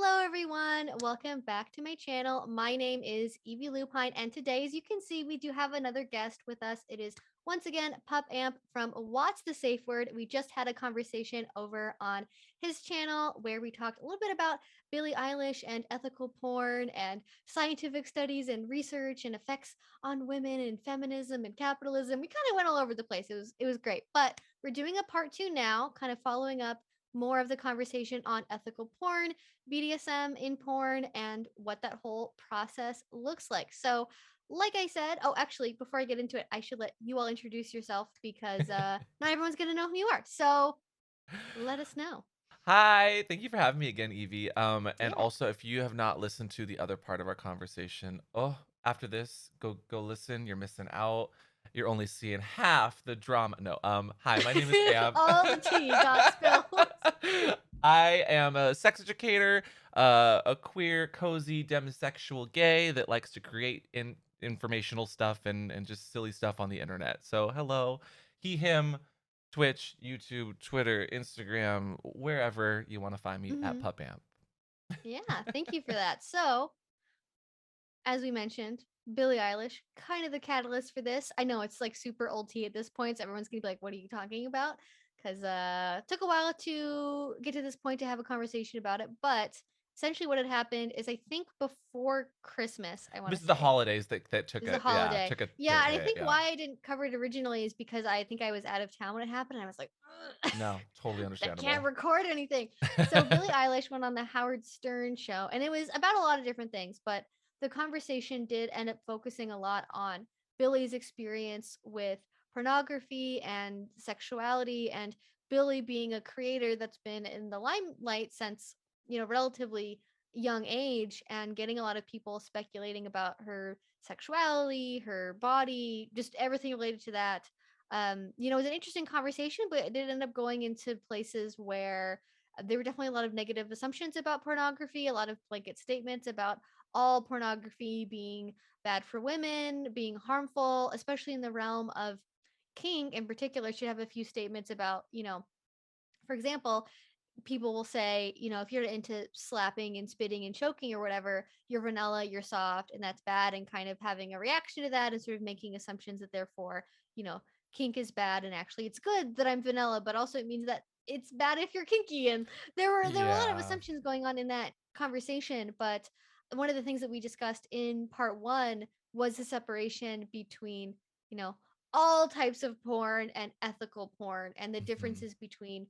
Hello, everyone. Welcome back to my channel. My name is Evie Lupine, and today, as you can see, we do have another guest with us. It is once again Pup Amp from What's the Safe Word. We just had a conversation over on his channel where we talked a little bit about Billie Eilish and ethical porn and scientific studies and research and effects on women and feminism and capitalism. We kind of went all over the place. It was great. But we're doing a part two now, kind of following up more of the conversation on ethical porn, BDSM in porn, and what that whole process looks like. So, like I said, oh, actually, before I get into it, I should let you all introduce yourself because not everyone's going to know who you are. So, let us know. Hi, thank you for having me again, Evie. And Yeah. also, if you have not listened to the other part of our conversation, after this, go listen. You're missing out. You're only seeing half the drama. No, hi, my name is Am. All the tea got spilled. I am a sex educator, a queer, cozy, demisexual gay that likes to create informational stuff and just silly stuff on the internet. So, hello, he, him. Twitch, YouTube, Twitter, Instagram, wherever you want to find me at Hmm. PupAmp. Yeah, thank you for that. So, as we mentioned, Billie Eilish, kind of the catalyst for this. I know it's like super old tea at this point, so everyone's gonna be like, "What are you talking about?" Because took a while to get to this point to have a conversation about it. But essentially, what had happened is I think before Christmas, I want This to is the say holidays that it took was a a yeah, holiday. took a Yeah, and I hit, think yeah. why I didn't cover it originally is because I think I was out of town when it happened, and I was like, "Ugh, No, totally I can't understandable. record anything." So Billie Eilish went on the Howard Stern show, and it was about a lot of different things, but the conversation did end up focusing a lot on Billie's experience with pornography and sexuality, and Billie being a creator that's been in the limelight since, relatively young age, and getting a lot of people speculating about her sexuality, her body, just everything related to that. It was an interesting conversation, but it did end up going into places where there were definitely a lot of negative assumptions about pornography, a lot of blanket statements about all pornography being bad for women, being harmful, especially in the realm of King in particular. Should have a few statements about, for example, people will say, if you're into slapping and spitting and choking or whatever, you're vanilla, you're soft, and that's bad, and kind of having a reaction to that and sort of making assumptions that therefore, you know, kink is bad and actually it's good that I'm vanilla, but also it means that it's bad if you're kinky. And there were a lot of Yeah. assumptions going on in that conversation, but one of the things that we discussed in part 1 was the separation between, you know, all types of porn and ethical porn, and the Mhm. differences between,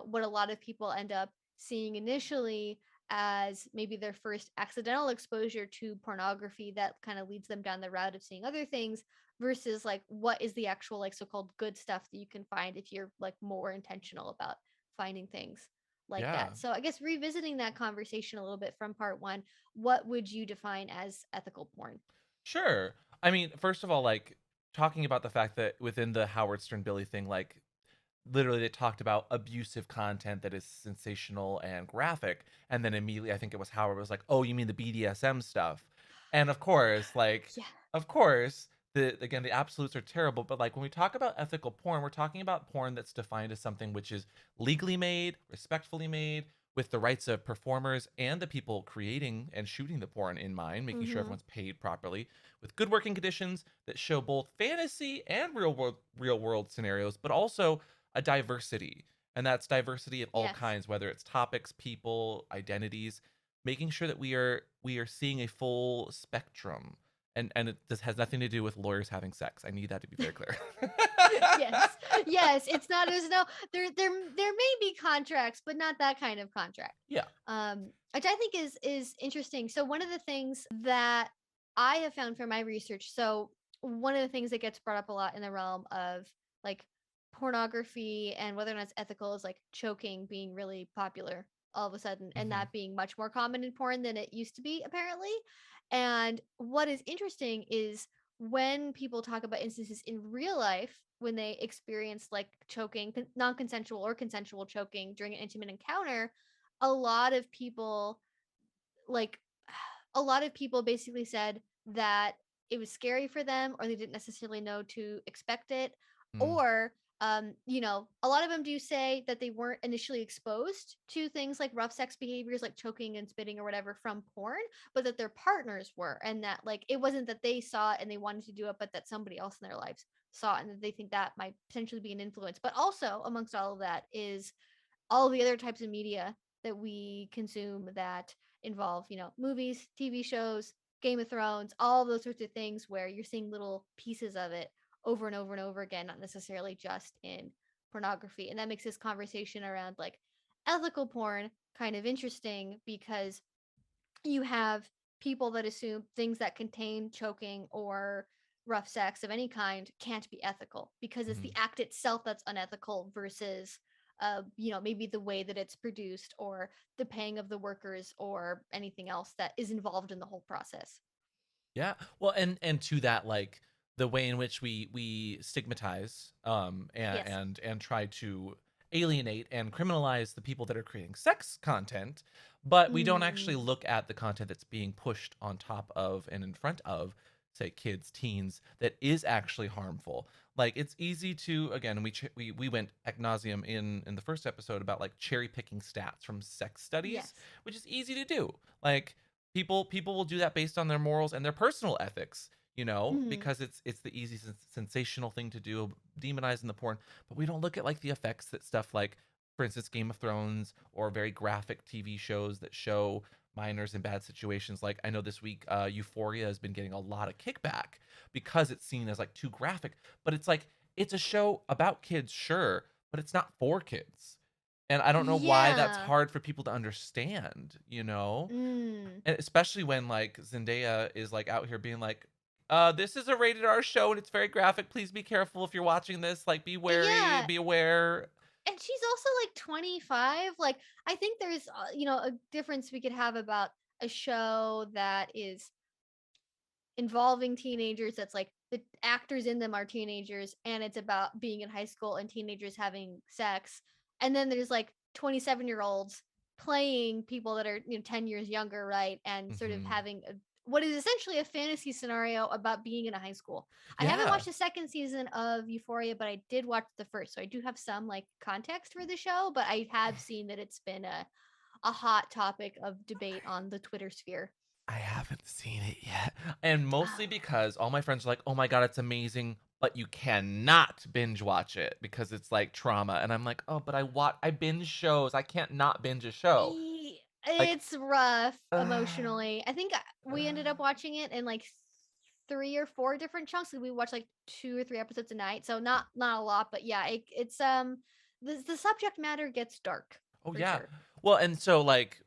what a lot of people end up seeing initially as maybe their first accidental exposure to pornography that kind of leads them down the route of seeing other things, versus like what is the actual like so-called good stuff that you can find if you're like more intentional about finding things like Yeah. that. So I guess revisiting that conversation a little bit from part 1, what would you define as ethical porn? Sure. I mean, first of all, like talking about the fact that within the Howard Stern Billy thing, like literally they talked about abusive content that is sensational and graphic, and then immediately I think it was Howard was like, "Oh, you mean the BDSM stuff?" And of course, like Yeah. of course, the absolutes are terrible, but like when we talk about ethical porn, we're talking about porn that's defined as something which is legally made, respectfully made, with the rights of performers and the people creating and shooting the porn in mind, making sure Mhm. everyone's paid properly, with good working conditions that show both fantasy and real world scenarios, but also a diversity. And that's diversity of all Yes. kinds, whether it's topics, people, identities, making sure that we are seeing a full spectrum. And this has nothing to do with lawyers having sex. I need that to be very clear. Yes. Yes, it's not, there's no, there may be contracts, but not that kind of contract. Yeah. Which I think is interesting. So one of the things that I have found from my research, so one of the things that gets brought up a lot in the realm of like pornography and whether or not it's ethical is like choking being really popular all of a sudden, and Hmm. that being much more common in porn than it used to be apparently. And what is interesting is when people talk about instances in real life when they experience like choking, non-consensual or consensual choking during an intimate encounter, a lot of people like a lot of people basically said that it was scary for them, or they didn't necessarily know to expect it, Mm. or A lot of them do say that they weren't initially exposed to things like rough sex behaviors like choking and spitting or whatever from porn, but that their partners were, and that like it wasn't that they saw it and they wanted to do it, but that somebody else in their lives saw it and that they think that might potentially be an influence. But also amongst all of that is all the other types of media that we consume that involve, movies, TV shows, Game of Thrones, all those sorts of things where you're seeing little pieces of it over and over and over again, not necessarily just in pornography. And that makes this conversation around like ethical porn kind of interesting because you have people that assume things that contain choking or rough sex of any kind can't be ethical because it's the Mhm. act itself that's unethical versus maybe the way that it's produced or the paying of the workers or anything else that is involved in the whole process. Yeah. Well, and to that, like the way in which we stigmatize Yes. and try to alienate and criminalize the people that are creating sex content, but we don't actually Mm. look at the content that's being pushed on top of and in front of, say, kids, teens, that is actually harmful. Like it's easy to, again, we went ad nauseum in the first episode about like cherry picking stats from sex studies, Yes. which is easy to do. Like people will do that based on their morals and their personal ethics, Mhm. because it's the easy sensational thing to do, demonizing the porn. But we don't look at like the effects that stuff like, for instance, Game of Thrones or very graphic TV shows that show minors in bad situations. Like I know this week Euphoria has been getting a lot of kickback because it's seen as like too graphic, but it's like it's a show about kids, sure, but it's not for kids. And I don't know why that's Yeah. hard for people to understand. Mm. And especially when, like, Zendaya is, like, out here being like, this is a rated R show and it's very graphic. Please be careful if you're watching this. Like, be wary, Yeah. be aware." And she's also like 25. Like, I think there's, a difference we could have about a show that is involving teenagers that's like the actors in them are teenagers and it's about being in high school and teenagers having sex. And then there's like 27-year-olds playing people that are, 10 years younger, right? And sort of Mhm. having what is essentially a fantasy scenario about being in a high school. I haven't Yeah. watched the second season of Euphoria, but I did watch the first. So I do have some like context for the show, but I have seen that it's been a hot topic of debate on the Twitter sphere. I haven't seen it yet, and mostly Oh. because all my friends are like, "Oh my god, it's amazing, but you cannot binge watch it because it's, like, trauma," and I'm like, "Oh, but I binge shows, I can't not binge a show." Like, It's rough uh, emotionally. I think we ended up watching it in like 3 or 4 different chunks. We watched like 2 or 3 episodes a night, so not a lot, but yeah, it's the subject matter gets dark oh, for yeah. sure. Well, and so, like,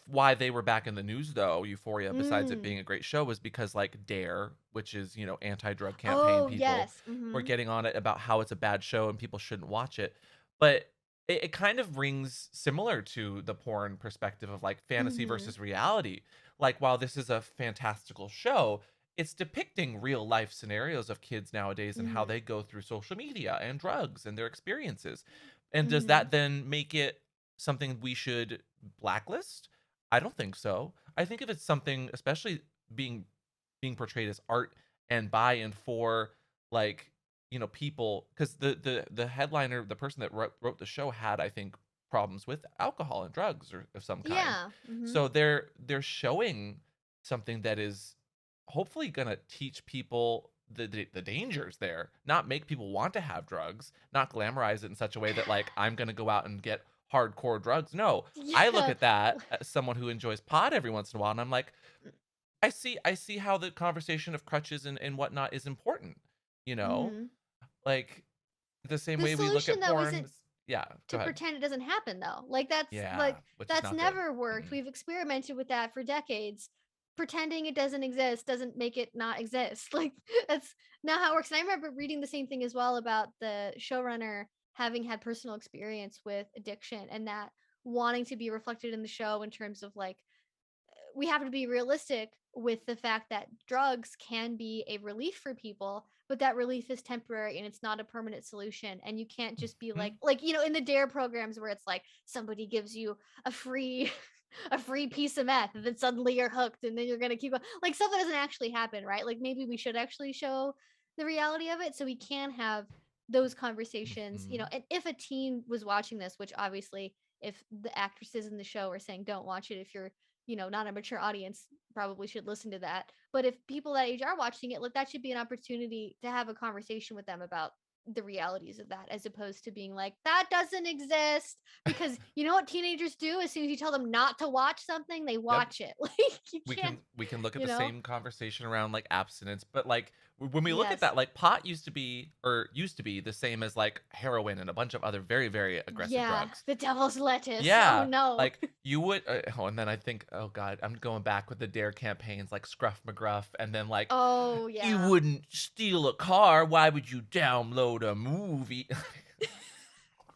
why they were back in the news though, Euphoria, besides it Mm. being a great show, was because like Dare, which is, anti-drug campaign Oh, people, yes. were Mhm. getting on it about how it's a bad show and people shouldn't watch it. But it kind of rings similar to the porn perspective of like fantasy Mhm. versus reality. Like while this is a fantastical show, it's depicting real life scenarios of kids nowadays and how Mhm. they go through social media and drugs and their experiences. And does Mhm. that then make it something we should blacklist? I don't think so. I think if it's something, especially being portrayed as art and by and for, like, people, because the headliner, the person that wrote the show had, I think, problems with alcohol and drugs or of some kind. Yeah. Mhm. So they're showing something that is hopefully gonna teach people the dangers there, not make people want to have drugs, not glamorize it in such a way that like I'm gonna go out and get hardcore drugs. No, I look Yeah. at that as someone who enjoys pot every once in a while, and I'm like, I see how the conversation of crutches and whatnot is important, you know? Mhm. Like, the same The way we look solution at though porn isn't s Yeah, go to ahead. pretend it doesn't happen though. Like Yeah, which is that's not good. never worked. Mm-mm. We've experimented with that for decades. Pretending it doesn't exist doesn't make it not exist. Like that's not how it works. And I remember reading the same thing as well about the showrunner having had personal experience with addiction and that wanting to be reflected in the show in terms of like we have to be realistic with the fact that drugs can be a relief for people, but that relief is temporary and it's not a permanent solution. And you can't just be Mhm. in the dare programs where it's like somebody gives you a free a free piece of meth and then suddenly you're hooked and then you're gonna keep going. Like stuff that doesn't actually happen, right? Like maybe we should actually show the reality of it so we can have those conversations, Mhm. and if a teen was watching this, which obviously if the actresses in the show are saying don't watch it, if you're, not a mature audience, probably should listen to that. But if people that age are watching it, look, that should be an opportunity to have a conversation with them about the realities of that, as opposed to being like, that doesn't exist. Because you know what teenagers do? As soon as you tell them not to watch something, they Yep. watch it. Like, you we can't, can we can look at you the know? same conversation around like abstinence, but like when we look at Yes. that, like pot used to be the same as like heroin and a bunch of other very very aggressive Yeah, drugs. the devil's lettuce. Oh Yeah, no. like you would and then I think, oh god, I'm going back with the dare campaigns like Scruff McGruff, and then like Oh you yeah. wouldn't steal a car, why would you download a movie?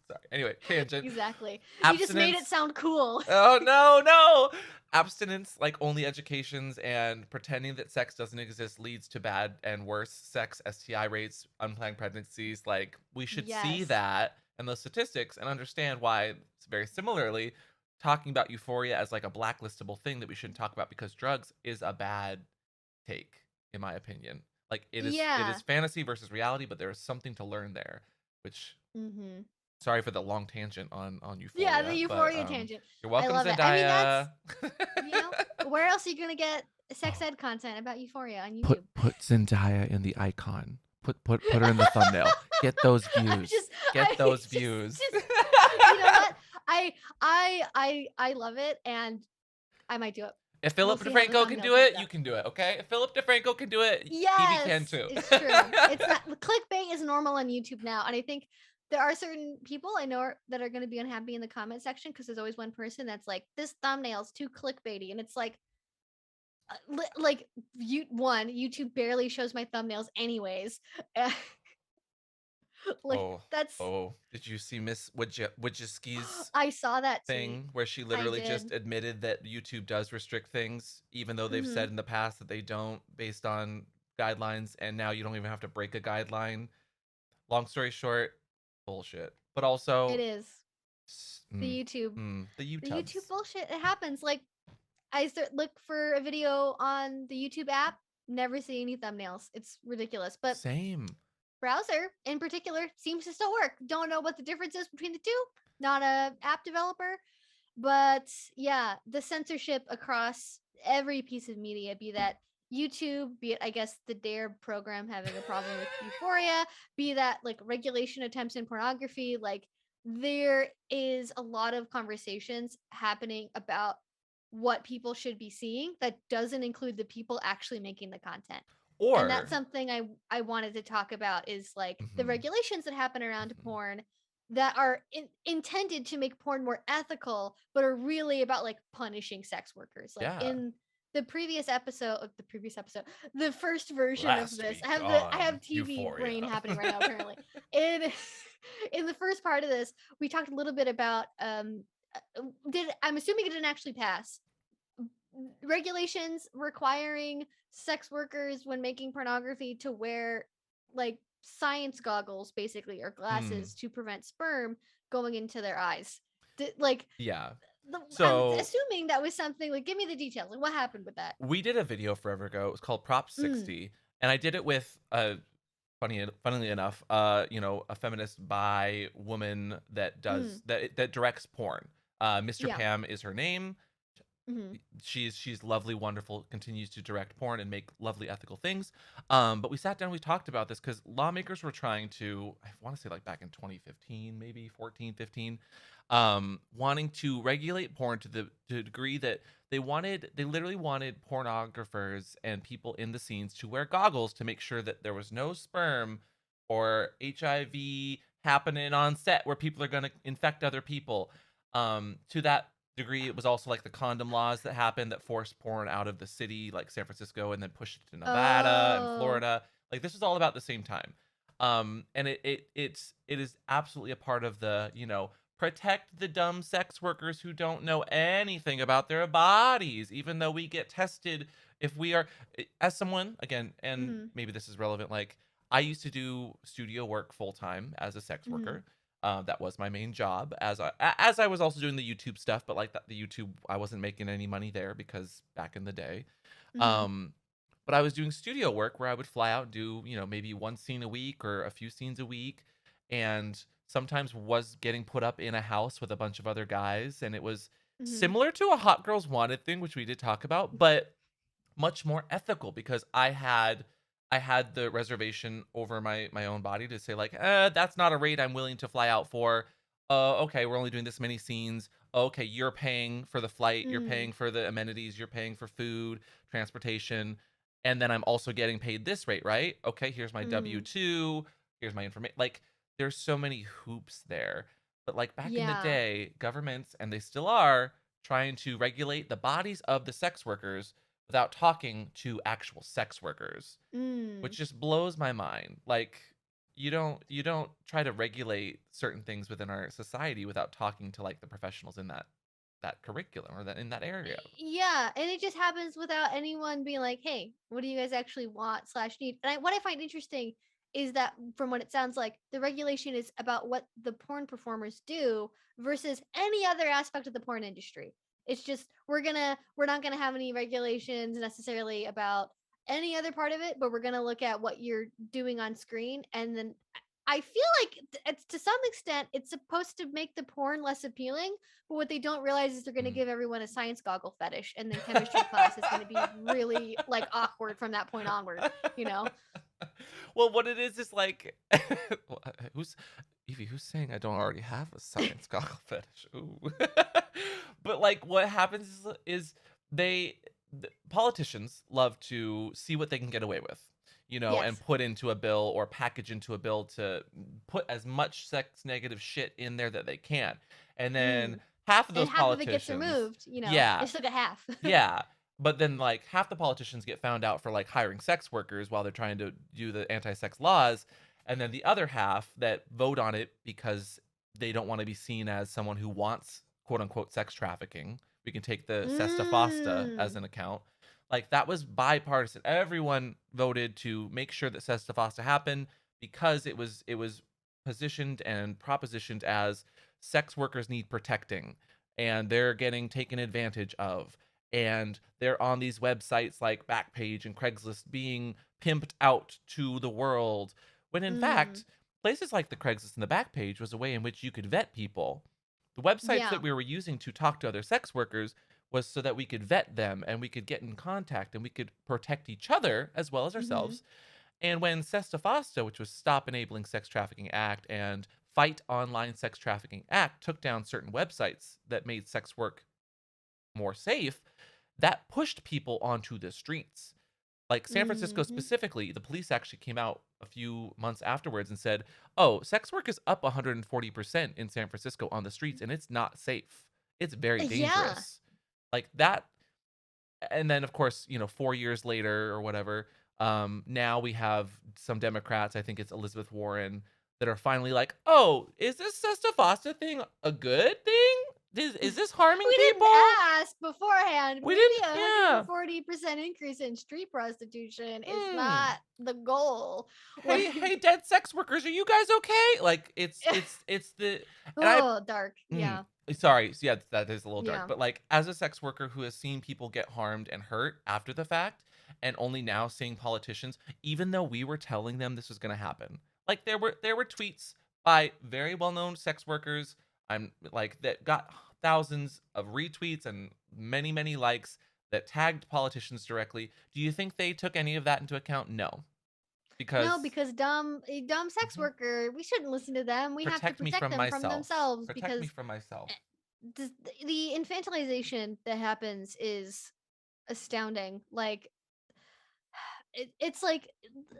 Sorry, anyway, tangent. Exactly. You just made it Abstinence. sound cool. Oh no, no. Abstinence, like only educations and pretending that sex doesn't exist leads to bad and worse sex, STI rates, unplanned pregnancies. Like we should see Yes. that and those statistics and understand why it's very similarly talking about euphoria as like a blacklistable thing that we shouldn't talk about because drugs is a bad take, in my opinion. Like it is Yeah. fantasy versus reality, but there is something to learn there, which Mhm. sorry for the long tangent on Yeah, the Euphoria, but, euphoria tangent. you're I welcome, love it. I mean, that's, Zendaya. you know, where else are you gonna get sex Oh, ed content about euphoria on put YouTube? put Zendaya in the icon. Put her in the thumbnail. Get those I'm views. just Get I those just views. just you know what? I love it, and I might do it. If We'll Philip see how the DeFranco can thumbnail do turns it, you out. can do it, okay? If Philip DeFranco can do it, Evie can Yes, too. it's true. It's not clickbait is normal on YouTube now, and I think there are certain people I know that are going to be unhappy in the comment section because there's always one person that's like, "This thumbnail's too clickbaity," and it's like, like YouTube barely shows my thumbnails anyways. Like Oh, that's oh, did you see Miss Wojcicki's I saw that tweet. thing where she I literally just did. admitted that YouTube does restrict things, even though they've said Mhm. in the past that they don't based on guidelines, and now you don't even have to break a guideline. Long story short, bullshit. But It also, is the YouTube, the the YouTube YouTubes. bullshit. It happens. Like look for a video on the YouTube app, never see any thumbnails. It's ridiculous. But Same. browser in particular seems to still work. Don't know what the difference is between the two. Not a app developer, but yeah, the censorship across every piece of media, be that YouTube, be it I guess the Dare program having a problem with Euphoria, be that like regulation attempts in pornography, like there is a lot of conversations happening about what people should be seeing that doesn't include the people actually making the content. And that's Or, something I wanted to talk about is like the mhm, regulations that happen around mhm. porn that are intended to make porn more ethical, but are really about like punishing sex workers. Like Yeah. in the first version of Last this, week I have on TV Euphoria. brain happening right now. Apparently, in in the first part of this, we talked a little bit about did I'm assuming it didn't actually pass regulations requiring sex workers when making pornography to wear like science goggles basically or Hmm. glasses to prevent sperm going into their eyes. Like Yeah. I'm So assuming that was something like give me the details. Like what happened with that? we did a video forever ago. It was called Prop Mm, 60, and I did it with funnily enough, a feminist bi woman that mm, that directs porn. Mr. yeah. Pam is her name. Hmm. She's lovely, wonderful, continues to direct porn and make lovely ethical things. But we sat down, we talked about this because lawmakers were trying to, I want to say like back in 2015, maybe 14, 15, wanting to regulate porn to the degree that they literally wanted pornographers and people in the scenes to wear goggles to make sure that there was no sperm or HIV happening on set where people are going to infect other people. To that degree, it was also like the condom laws that happened that forced porn out of the city, like San Francisco, and then pushed it to Nevada and Oh. Florida. Like this was all about the same time. And it is absolutely a part of the, protect the dumb sex workers who don't know anything about their bodies, even though we get tested if we are as someone again, and Hmm. maybe this is relevant, like I used to do studio work full time as a sex Hmm. worker. That was my main job as I was also doing the YouTube stuff, but like that the YouTube I wasn't making any money there because back in the day. Hmm. Um, but I was doing studio work where I would fly out and do, maybe one scene a week or a few scenes a week. and sometimes was getting put up in a house with a bunch of other guys, and it was Mhm. similar to a Hot Girls Wanted thing, which we did talk about, but much more ethical because I had the reservation over my own body to say like, that's not a rate I'm willing to fly out for. Okay, we're only doing this many scenes. Okay, you're paying for the flight, you're Mm. paying for the amenities, you're paying for food, transportation, and then I'm also getting paid this rate, right? Okay, here's my Mm. W-2, here's my information. Like, there's so many hoops there. But like back in the Yeah. day, governments, and they still are, trying to regulate the bodies of the sex workers without talking to actual sex workers, Mm. which just blows my mind. Like, you don't try to regulate certain things within our society without talking to like the professionals in that curriculum or that in that area. Yeah, and it just happens without anyone being like, "Hey, what do you guys actually want slash need?" And what I find interesting is that from what it sounds like, the regulation is about what the porn performers do versus any other aspect of the porn industry. It's just we're not gonna have any regulations necessarily about any other part of it, but we're gonna look at what you're doing on screen, and then I feel like it's to some extent it's supposed to make the porn less appealing, but what they don't realize is they're gonna Mm. give everyone a science goggle fetish, and then chemistry class is gonna be really, like, awkward from that point onward, you know? Well, what it is like, who's Evie? Who's saying I don't already have a science goggle fetish? Ooh. But like, what happens is they politicians love to see what they can get away with, and Yes. put into a bill or package into a bill to put as much sex negative shit in there that they can, and then Mm. half of And those half of it gets politicians, removed, they yeah, still get half. yeah, but then, like, half the politicians get found out for, like, hiring sex workers while they're trying to do the anti-sex laws, and then the other half that vote on it because they don't wanna be seen as someone who wants, quote, unquote, "sex trafficking." We can take the Sesta Fosta as Mm. an account. Like, that was bipartisan. Everyone voted to make sure that Sesta Fosta happened because it was positioned and propositioned as sex workers need protecting, and they're getting taken advantage of, and they're on these websites like Backpage and Craigslist being pimped out to the world. When in Mm. fact, places like the Craigslist and the Backpage was a way in which you could vet people. The websites that Yeah. we were using to talk to other sex workers was so that we could vet them and we could get in contact and we could protect each other as well as Mhm. ourselves. And when Sesta Fosta, which was Stop Enabling Sex Trafficking Act and Fight Online Sex Trafficking Act, took down certain websites that made sex work more safe, that pushed people onto the streets. Like San Francisco Mhm. specifically, the police actually came out a few months afterwards and said, "Oh, sex work is up 140% in San Francisco on the streets and it's not safe. It's very Yeah. dangerous." Like that, and then of course, 4 years later or whatever, now we have some Democrats, I think it's Elizabeth Warren, that are finally like, "Oh, is this Sesta Fosta thing a good thing? Is this harming We didn't people?" ask beforehand. We Maybe didn't, a yeah. 140% increase in street prostitution is Hmm. not the goal. Hey, Like, hey, dead sex workers, are you guys okay? Like, it's the and I oh, dark. mm, Yeah. sorry, yeah, that is a little dark, Yeah. but, like, as a sex worker who has seen people get harmed and hurt after the fact, and only now seeing politicians, even though we were telling them this was gonna happen, like, there were tweets by very well-known sex workers, that got thousands of retweets and many, many likes that tagged politicians directly. Do you think they took any of that into account? No, No, because because a dumb sex Mhm. worker, we shouldn't listen to them. We have to Protect me protect from them from myself. themselves Protect me because from myself. eh, the infantilization that happens is astounding. Like it's like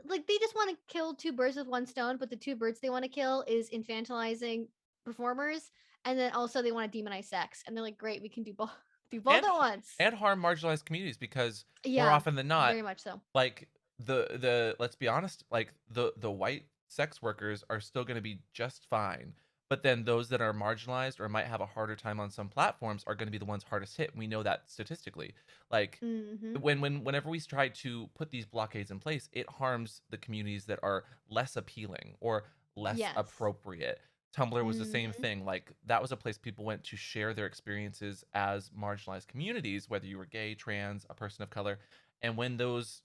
they just want to kill two birds with one stone, but the two birds they want to kill is infantilizing performers, and then also they want to demonize sex, and they're like, great, we can do both, do both And at ha once. and harm marginalized communities because more Yeah, often than not, very much so. like, the let's be honest, like, the white sex workers are still gonna be just fine, but then those that are marginalized or might have a harder time on some platforms are gonna be the ones hardest hit, we know that statistically. Like, Hmm. whenever we try to put these blockades in place, it harms the communities that are less appealing or less Yes. appropriate. Tumblr was the same Hmm. thing. Like, that was a place people went to share their experiences as marginalized communities, whether you were gay, trans, a person of color. And when those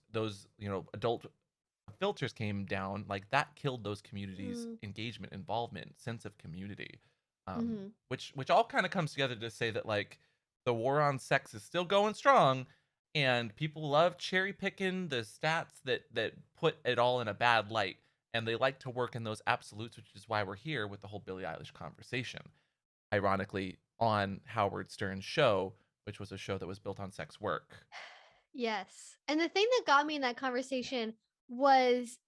adult filters came down, like that killed those communities' Mm, engagement, involvement, sense of community. mhm. Which all kind of comes together to say that like the war on sex is still going strong, and people love cherry picking the stats that put it all in a bad light, and they like to work in those absolutes, which is why we're here with the whole Billie Eilish conversation. Ironically, on Howard Stern's show, which was a show that was built on sex work. Yes. And the thing that got me in that conversation was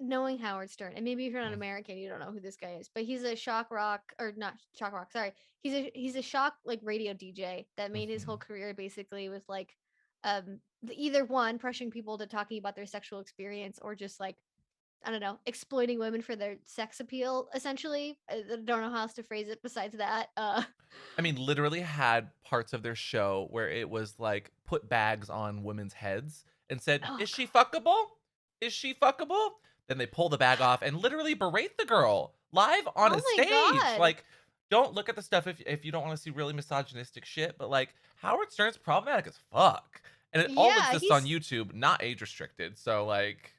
knowing Howard Stern. And maybe if you're not Mm, American, you don't know who this guy is, but he's a shock rock or not shock rock, sorry. He's a shock like radio DJ that made his whole mhm. career basically with like either one pressuring people to talking about their sexual experience or just like I don't know, exploiting women for their sex appeal essentially. I don't know how else to phrase it besides that. I mean, literally had parts of their show where it was like put bags on women's heads and said, Oh "Is she god. fuckable? Is she fuckable?" Then they pull the bag off and literally berate the girl live on a Oh my stage. god. Like, don't look at the stuff if you don't want to see really misogynistic shit, but like Howard Stern's problematic as fuck. And it all Yeah, exists on he's YouTube, not age restricted. So like,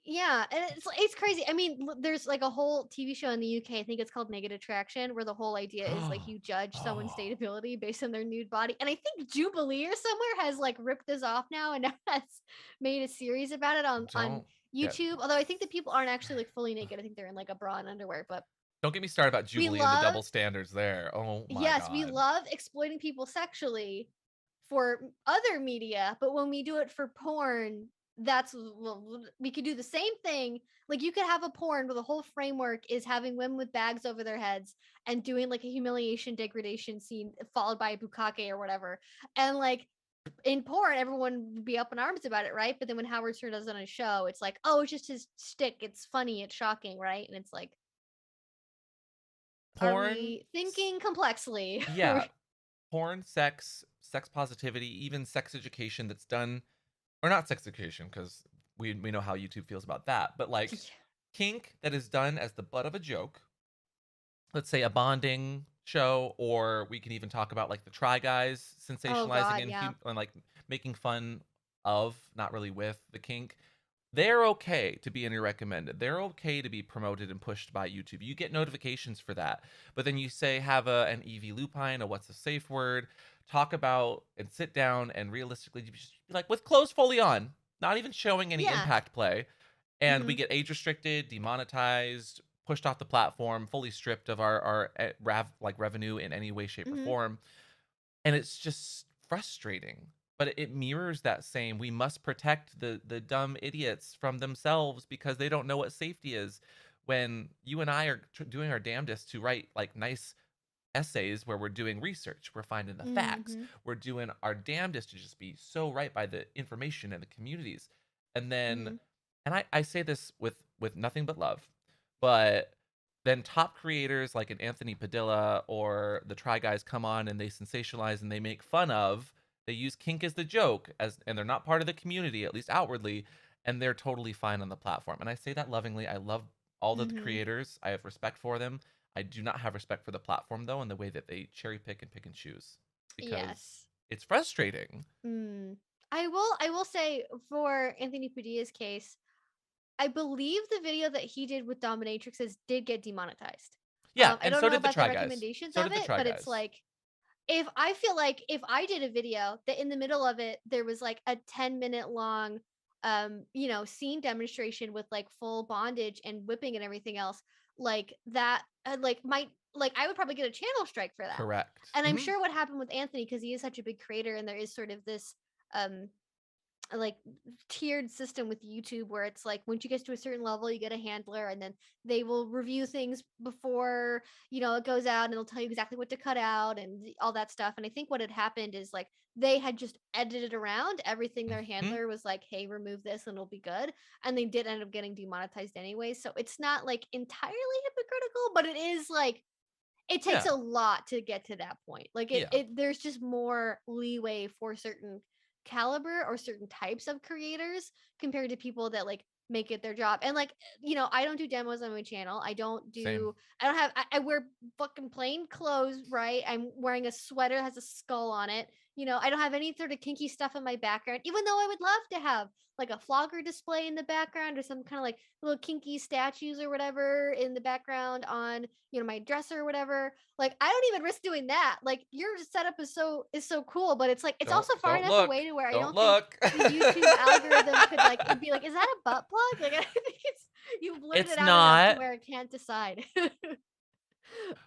yeah, and it's crazy. I mean, there's like a whole TV show in the UK. I think it's called Naked Attraction, where the whole idea is like you judge someone's oh, dateability based on their nude body. And I think Jubilee or somewhere has like ripped this off now and has made a series about it on don't get YouTube. Although I think that people aren't actually like fully naked. I think they're in like a bra and underwear. But don't get me started about we Jubilee and the love double standards there. Oh my yes, we god. love exploiting people sexually for other media, but when we do it for porn, that's we could do the same thing. Like you could have a porn where the whole framework is having women with bags over their heads and doing like a humiliation degradation scene followed by a bukkake or whatever. And like in porn, everyone would be up in arms about it, right? But then when Howard Stern does it on a show, it's like, oh, it's just his shtick. It's funny. It's shocking, right? And it's like, are Porn, we thinking complexly? yeah, porn, sex, sex positivity, even sex education that's done, or not sex education, because we know how YouTube feels about that, but like kink that is done as the butt of a joke, let's say a bonding show, or we can even talk about like the Try Guys Oh sensationalizing God, yeah. and like making fun of, not really with the kink. They're okay to be in your recommended. They're okay to be promoted and pushed by YouTube. You get notifications for that. But then you say have an EV lupine, a what's a safe word, talk about and sit down and realistically just be like with clothes fully on, not even showing any Yeah. impact play. And we Mhm. get age restricted, demonetized, pushed off the platform, fully stripped of our like revenue in any way, shape, or Mhm. form. And it's just frustrating. But it mirrors that same we must protect the dumb idiots from themselves because they don't know what safety is. When you and I are doing our damnedest to write like nice essays where we're doing research, we're finding the facts, Mhm. we're doing our damnedest to just be so right by the information and the communities. And then Mhm. and I say this with nothing but love, but then top creators like an Anthony Padilla or the Try Guys come on and they sensationalize and they make fun of. They use kink as the joke, as and they're not part of the community, at least outwardly, and they're totally fine on the platform. And I say that lovingly. I love all the Mhm. creators. I have respect for them. I do not have respect for the platform though, and the way that they cherry pick and pick and choose, because Yes. it's frustrating. Mm. I will say for Anthony Padilla's case, I believe the video that he did with dominatrixes did get demonetized. Yeah, I and don't so know did the about the Try Guys. recommendations So of did the it, Try but it's Guys. like if I feel like if I did a video that in the middle of it there was like a 10-minute long scene demonstration with like full bondage and whipping and everything else, like that like might like I would probably get a channel strike for that. Correct. And I'm Mhm. sure what happened with Anthony because he is such a big creator and there is sort of this um like tiered system with YouTube where it's like once you get to a certain level, you get a handler, and then they will review things before it goes out, and they'll tell you exactly what to cut out and all that stuff. And I think what had happened is like they had just edited around everything. Their Mhm. handler was like, "Hey, remove this, and it'll be good." And they did end up getting demonetized anyway. So it's not like entirely hypocritical, but it is like it takes Yeah. a lot to get to that point. Like Yeah. it there's just more leeway for certain caliber or certain types of creators compared to people that like make it their job. And like, I don't do demos on my channel. Same. I don't have I wear fucking plain clothes, right? I'm wearing a sweater that has a skull on it. I don't have any sort of kinky stuff in my background, even though I would love to have like a flogger display in the background or some kind of like little kinky statues or whatever in the background on, my dresser or whatever. Like I don't even risk doing that. Like your setup is so cool, but it's like it's Don't also far don't enough look. away to where I Don't don't think look. the YouTube algorithm could like it'd be like, is that a butt plug? Like I think you've blurred It's it out enough to not. where it can't decide.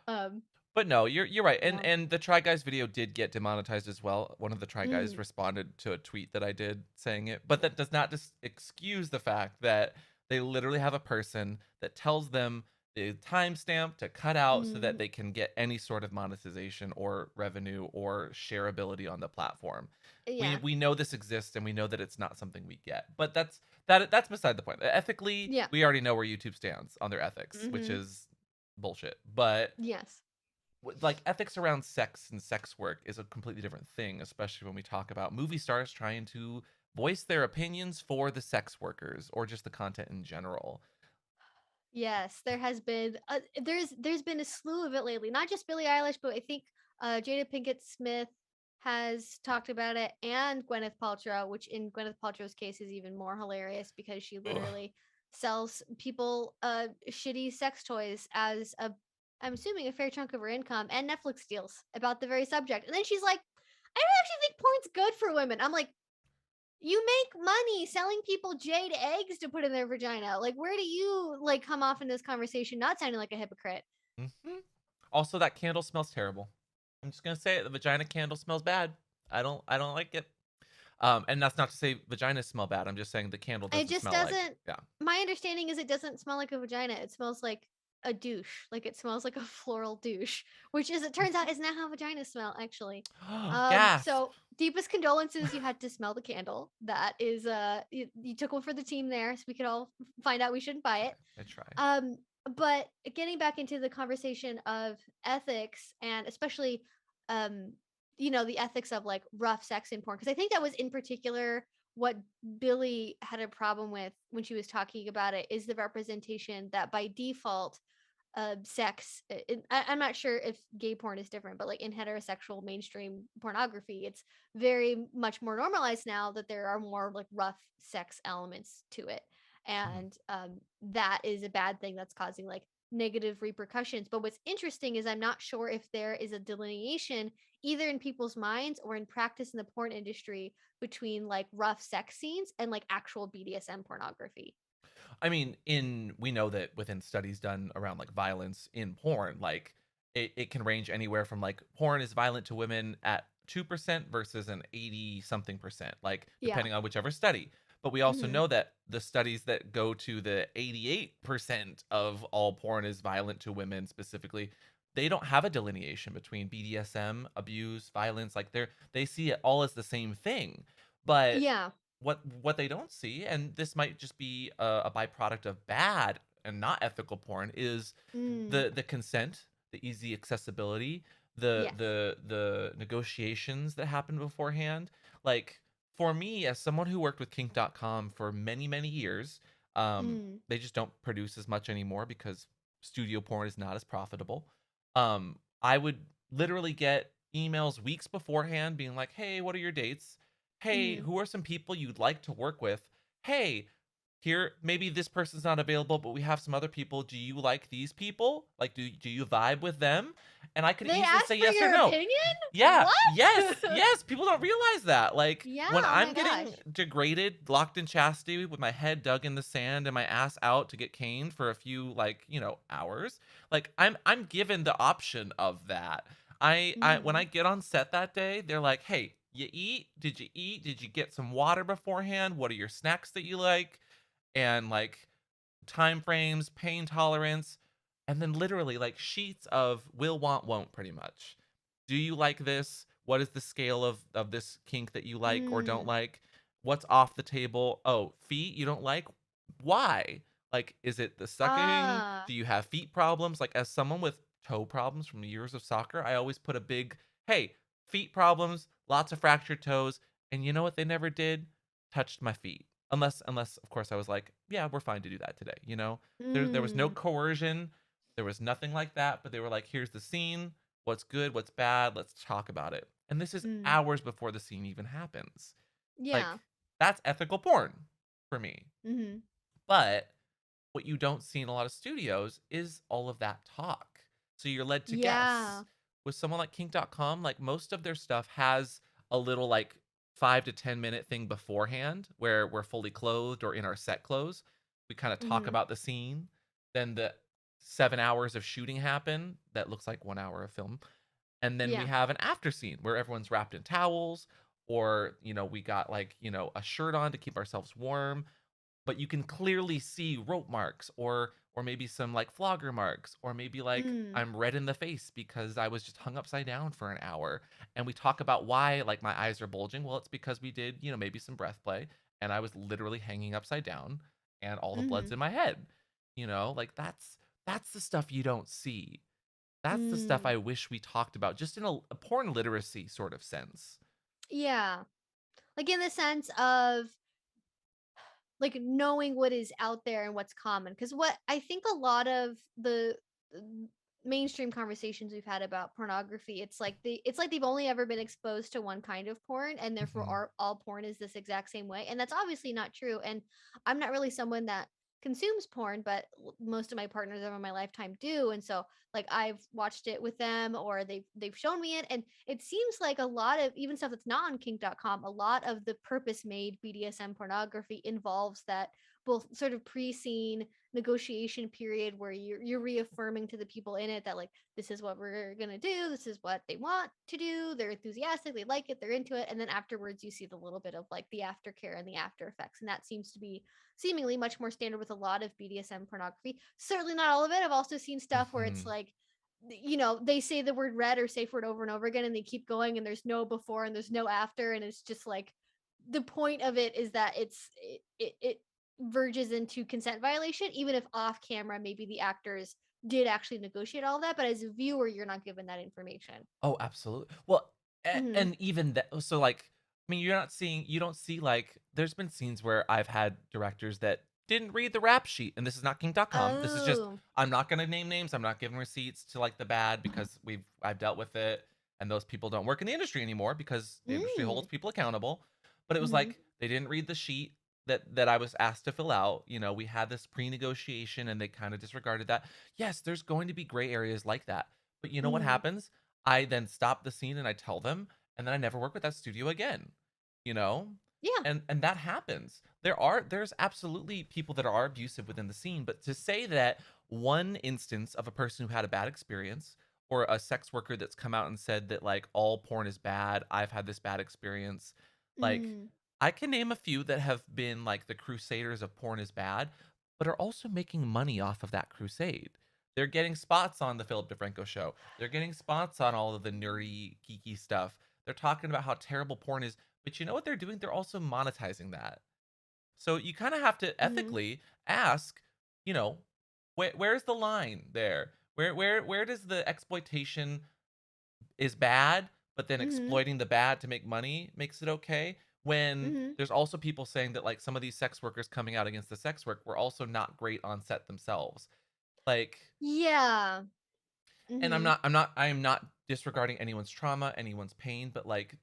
um But no, you're right. And yeah. and the Try Guys video did get demonetized as well. One of the Try Guys Mm, responded to a tweet that I did saying it, but that does not just excuse the fact that they literally have a person that tells them the timestamp to cut out so that mm, they can get any sort of monetization or revenue or shareability on the platform. We yeah. we know this exists and we know that it's not something we get. But that's beside the point. Ethically, Yeah. we already know where YouTube stands on their ethics, which Mhm. is bullshit. But Yes. like ethics around sex and sex work is a completely different thing, especially when we talk about movie stars trying to voice their opinions for the sex workers or just the content in general. Yes, there has been there's been a slew of it lately. Not just Billie Eilish, but I think Jada Pinkett Smith has talked about it, and Gwyneth Paltrow, which in Gwyneth Paltrow's case is even more hilarious because she Ugh. literally sells people shitty sex toys as a, I'm assuming, a fair chunk of her income, and Netflix deals about the very subject. And then she's like, I don't actually think porn's good for women. I'm like, you make money selling people jade eggs to put in their vagina. Like, where do you like come off in this conversation not sounding like a hypocrite? Mhm. Also, that candle smells terrible. I'm just gonna say it. The vagina candle smells bad. I don't like it. And that's not to say vaginas smell bad. I'm just saying the candle It doesn't just smell like, doesn't. yeah. My understanding is it doesn't smell like a vagina. It smells like a douche. Like it smells like a floral douche, which, as it turns out, is not how vaginas smell actually. Gasp. So deepest condolences. You had to smell the candle. That is, you took one for the team there, so we could all find out we shouldn't buy it. I try. Um, but getting back into the conversation of ethics and especially, um, the ethics of like rough sex in porn, because I think that was in particular what Billy had a problem with when she was talking about it is the representation that by default, sex. I'm not sure if gay porn is different, but like in heterosexual mainstream pornography, it's very much more normalized now that there are more like rough sex elements to it, Mhm. and that is a bad thing that's causing like negative repercussions. But what's interesting is I'm not sure if there is a delineation either in people's minds or in practice in the porn industry between like rough sex scenes and like actual BDSM pornography. I mean, in we know that within studies done around like violence in porn, like it can range anywhere from like porn is violent to women at 2% versus an 80 something percent, like Yeah. depending on whichever study. But we also Hmm. know that the studies that go to the 88% of all porn is violent to women specifically, they don't have a delineation between BDSM, abuse, violence. Like they see it all as the same thing. But Yeah. what they don't see, and this might just be a byproduct of bad and not ethical porn, is Mm. the consent, the easy accessibility, the Yes. the the negotiations that happen beforehand. Like for me, as someone who worked with Kink.com for many many years, Mm. they just don't produce as much anymore because studio porn is not as profitable. I would literally get emails weeks beforehand being like, "Hey, what are your dates? Hey, Mhm. who are some people you'd like to work with? Hey, here maybe this person's not available, but we have some other people. Do you like these people? Like do you vibe with them?" And I could They easily say asked for yes or your no. opinion? Yeah, What? yes, yes. People don't realize that. Like Yeah, when oh I'm my getting gosh. degraded, locked in chastity with my head dug in the sand and my ass out to get caned for a few like, hours, like I'm given the option of that. I when I Mhm. get on set that day, they're like, "Hey, you eat? Did you eat? Did you get some water beforehand? What are your snacks that you like?" And like time frames, pain tolerance, and then literally like sheets of will, want, won't pretty much. Do you like this? What is the scale of this kink that you like or don't Mm. like? What's off the table? Oh, feet you don't like? Why? Like, is it the sucking? Ah. Do you have feet problems? Like, as someone with toe problems from years of soccer, I always put a big, hey, feet problems, lots of fractured toes. And you know what they never did? Touched my feet. Unless of course I was like, yeah, we're fine to do that today, you know? There was no Mm. coercion, there was nothing like that, but they were like, here's the scene, what's good, what's bad, let's talk about it. and this is Mm. hours before the scene even happens. Yeah. Like, that's ethical porn for me. Mhm. But what you don't see in a lot of studios is all of that talk. So you're led to guess. Yeah. With someone like Kink.com, like most of their stuff has a little like 5 to 10 minute thing beforehand where we're fully clothed or in our set clothes. We kind of talk Mhm. about the scene. Then the 7 hours of shooting happen. That looks like 1 hour of film. And then we Yeah. have an after scene where everyone's wrapped in towels, or, we got like, a shirt on to keep ourselves warm, but you can clearly see rope marks or maybe some like flogger marks, or maybe like Mm. I'm red in the face because I was just hung upside down for an hour. And we talk about why like my eyes are bulging. Well, it's because we did, maybe some breath play, and I was literally hanging upside down and all the blood's Mhm. in my head. Like that's the stuff you don't see. That's the stuff Mm. I wish we talked about just in a porn literacy sort of sense. Yeah. Like in the sense of like knowing what is out there and what's common, because what I think a lot of the mainstream conversations we've had about pornography, it's like they've only ever been exposed to one kind of porn, and therefore Mhm. all porn is this exact same way, and that's obviously not true. And I'm not really someone that consumes porn, but most of my partners over my lifetime do, and so like I've watched it with them, or they've shown me it, and it seems like a lot of even stuff that's not on kink.com, a lot of the purpose made BDSM pornography involves that both sort of pre-scene negotiation period where you're reaffirming to the people in it that like this is what we're gonna do, this is what they want to do, they're enthusiastic, they like it, they're into it, and then afterwards you see the little bit of like the aftercare and the after effects, and that seems to be seemingly much more standard with a lot of BDSM pornography. Certainly not all of it. I've also seen stuff where it's Mhm. like they say the word red or safe word over and over again and they keep going and there's no before and there's no after, and it's just like the point of it is that it verges into consent violation, even if off camera maybe the actors did actually negotiate all of that, but as a viewer you're not given that information. Oh, absolutely. Well, Mhm. and even that, so like, I mean, you don't see like, there's been scenes where I've had directors that didn't read the rap sheet, and this is not King.com. This is just, Oh. I'm not going to name names. I'm not giving receipts to like the bad because I've dealt with it, and those people don't work in the industry anymore because the industry holds Mm. people accountable. But it was Mhm. like, they didn't read the sheet that I was asked to fill out. We had this pre-negotiation and they kind of disregarded that. Yes, there's going to be gray areas like that. But you know what Mhm. happens? I then stop the scene and I tell them, and then I never work with that studio again. You know? Yeah. And that happens. There's absolutely people that are abusive within the scene, but to say that one instance of a person who had a bad experience, or a sex worker that's come out and said that like all porn is bad, I've had this bad experience, like Mm. I can name a few that have been like the crusaders of porn is bad, but are also making money off of that crusade. They're getting spots on the Philip DeFranco show. They're getting spots on all of the nerdy, geeky stuff. They're talking about how terrible porn is, but you know what they're doing? They're also monetizing that. So you kind of have to Mhm. ethically ask, you know, where's the line there? Where does the exploitation is bad, but then Mhm. exploiting the bad to make money makes it okay? When Mhm. there's also people saying that like some of these sex workers coming out against the sex work were also not great on set themselves. Like, Yeah. and Mhm. I am not disregarding anyone's trauma, anyone's pain, but like